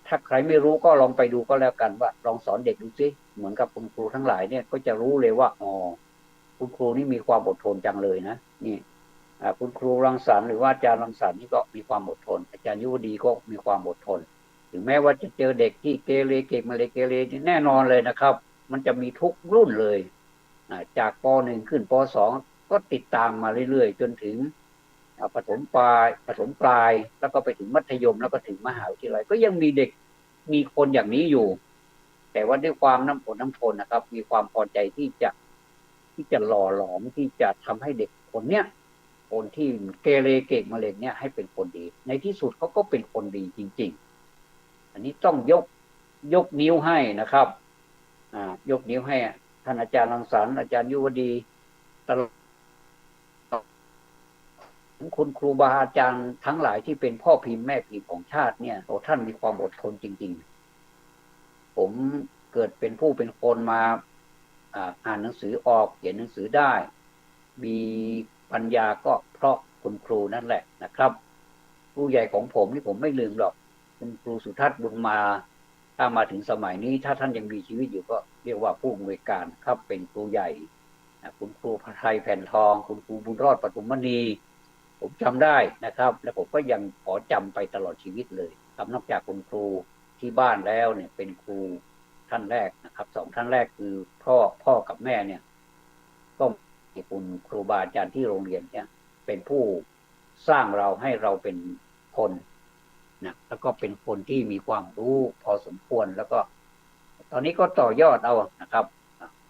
ถ้าใครไม่รู้ก็ลองไปดูก็แล้วกันว่าลองสอนเด็กดูสิเหมือนกับคุณครูทั้งหลายเนี่ยก็จะรู้เลยว่าอ๋อคุณครูนี่มีความอดทนจังเลยนะนี่คุณครูรังสรรค์หรือว่าอาจารย์รังสรรค์นี่ก็มีความอดทนอาจารย์ยุวดีก็มีความอดทนถึงแม้ว่าจะเจอเด็กที่เกเรเก่งมาเลยเกเรแน่นอนเลยนะครับมันจะมีทุกรุ่นเลยจากป .1 ขึ้นป .2 ก็ติดตามมาเรื่อยๆจนถึงประถมปลายแล้วก็ไปถึงมัธยมแล้วก็ถึงมหาวิทยาลัยก็ยังมีเด็กมีคนอย่างนี้อยู่แต่ว่าด้วยความน้ำอดน้ำทนนะครับมีความพอใจที่จะหล่อหลอมที่จะทำให้เด็กคนเนี้ยคนที่เกเรเก่งมาเลยเนี่ยให้เป็นคนดีในที่สุดเขาก็เป็นคนดีจริงๆอันนี้ต้องยกนิ้วให้นะครับยกนิ้วให้ท่านอาจารย์รังสรรค์อาจารย์ยุวดีตลอดคุณครูบาอาจารย์ทั้งหลายที่เป็นพ่อพิมพ์แม่พิมพ์ของชาติเนี่ยโอ้ท่านมีความอดทนจริงๆผมเกิดเป็นผู้เป็นคนมาอ่านหนังสือออกเขียนหนังสือได้มีปัญญาก็เพราะคุณครูนั่นแหละนะครับครูใหญ่ของผมนี่ผมไม่ลืมหรอกคุณครูสุทัศน์บุญมาถ้ามาถึงสมัยนี้ถ้าท่านยังมีชีวิตอยู่ก็เรียกว่าผู้อำนวยการครับเป็นครูใหญ่คุณครูพระไทยแผ่นทองคุณครูบุญรอดปฐุมมณีผมจำได้นะครับและผมก็ยังขอจำไปตลอดชีวิตเลยครับนอกจากคุณครูที่บ้านแล้วเนี่ยเป็นครูท่านแรกนะครับ2ท่านแรกคือพ่อกับแม่เนี่ยก็คุณครูบาอาจารย์ที่โรงเรียนเนี่ยเป็นผู้สร้างเราให้เราเป็นคนนะแล้วก็เป็นคนที่มีความรู้พอสมควรแล้วก็ตอนนี้ก็ต่อยอดเอานะครับ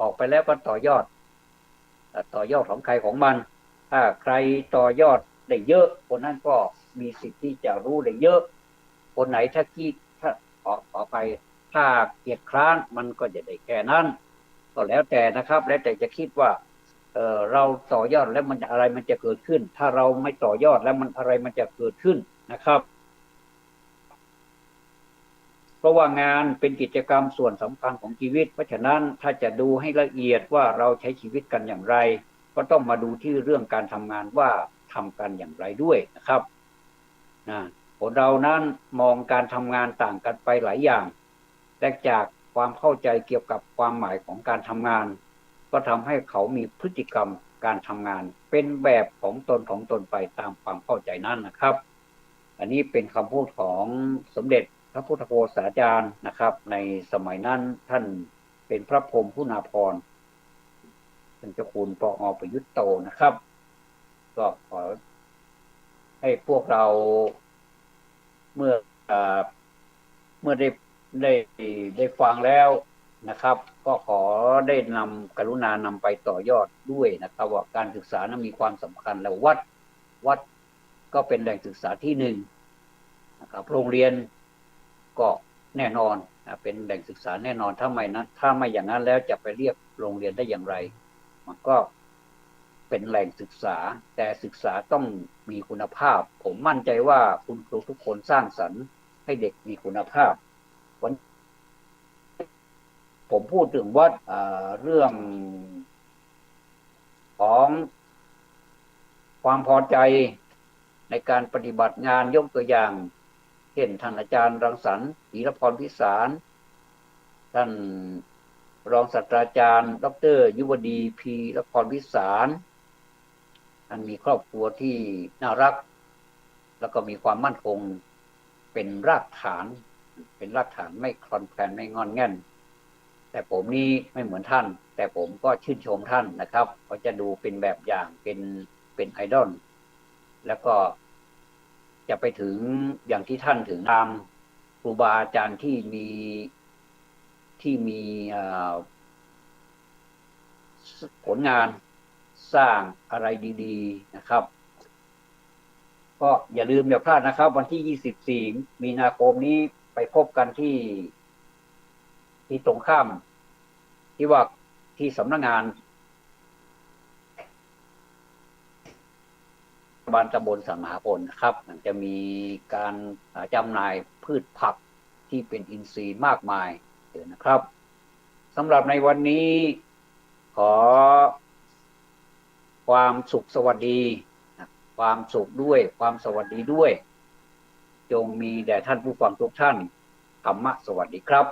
ออกไปแล้วก็ต่อยอดของใครของมันถ้าใครต่อยอดได้เยอะคนนั้นก็มีสิทธิ์ที่จะรู้ได้เยอะคนไหนถ้าขอไปถ้าเกียจคร้านมันก็จะได้แค่นั้นก็แล้วแต่นะครับแล้วแต่จะคิดว่าเราต่อยอดแล้วมันอะไรมันจะเกิดขึ้นถ้าเราไม่ต่อยอดแล้วมันอะไรมันจะเกิดขึ้นนะครับเพราะว่างานเป็นกิจกรรมส่วนสำคัญของชีวิตเพราะฉะนั้นถ้าจะดูให้ละเอียดว่าเราใช้ชีวิตกันอย่างไรก็ต้องมาดูที่เรื่องการทำงานว่าทำกันอย่างไรด้วยนะครับคนเรานั้นมองการทำงานต่างกันไปหลายอย่างแต่จากความเข้าใจเกี่ยวกับความหมายของการทำงานก็ทำให้เขามีพฤติกรรม การทำงานเป็นแบบของตนไปตามความเข้าใจนั้นนะครับอันนี้เป็นคำพูดของสมเด็จพระพุทธโฆษาจารย์นะครับในสมัยนั้นท่านเป็นพระพรหมคุณาภรณ์เป็นเจ้าคุณปอประยุทธ์โตนะครับก็ขอให้พวกเราเมื่อเมื่อได้ได้ฟังแล้วนะครับก็ขอได้นำกรุณานำไปต่อยอดด้วยนะครับว่าการศึกษานั้นมีความสำคัญแล้ววัดก็เป็นแหล่งศึกษาที่หนึ่งนะครับโรงเรียนก็แน่นอนเป็นแหล่งศึกษาแน่นอนถ้าไม่อย่างนั้นแล้วจะไปเรียกโรงเรียนได้อย่างไรมันก็เป็นแหล่งศึกษาแต่ศึกษาต้องมีคุณภาพผมมั่นใจว่าคุณครูทุกคนสร้างสรรค์ให้เด็กมีคุณภาพวันผมพูดถึงว่าเรื่องของความพอใจในการปฏิบัติงานยกตัวอย่างเช่นท่านอาจารย์รังสรรค์ธีรพรพิสารท่านรองศาสตราจารย์ดร.ยุวดีพีรพรพิสารท่านมีครอบครัวที่น่ารักแล้วก็มีความมั่นคงเป็นรากฐานไม่คลอนแคลนไม่งอนแง่นแต่ผมนี่ไม่เหมือนท่านแต่ผมก็ชื่นชมท่านนะครับเขาจะดูเป็นแบบอย่างเป็นไอดอลแล้วก็จะไปถึงอย่างที่ท่านถึงตามครูบาอาจารย์ที่มีผลงานสร้างอะไรดีๆนะครับก็อย่าลืมอย่าพลาดนะครับวันที่24มีนาคมนี้ไปพบกันที่ตรงข้ามที่สำนักงานบ้านตำบลสังหาพลนะครับจะมีการจำหน่ายพืชผักที่เป็นอินทรีย์มากมายนะครับสำหรับในวันนี้ขอความสุขสวัสดีความสุขด้วยความสวัสดีด้วยจงมีแด่ท่านผู้ฟังทุกท่านธรรมะสวัสดีครับ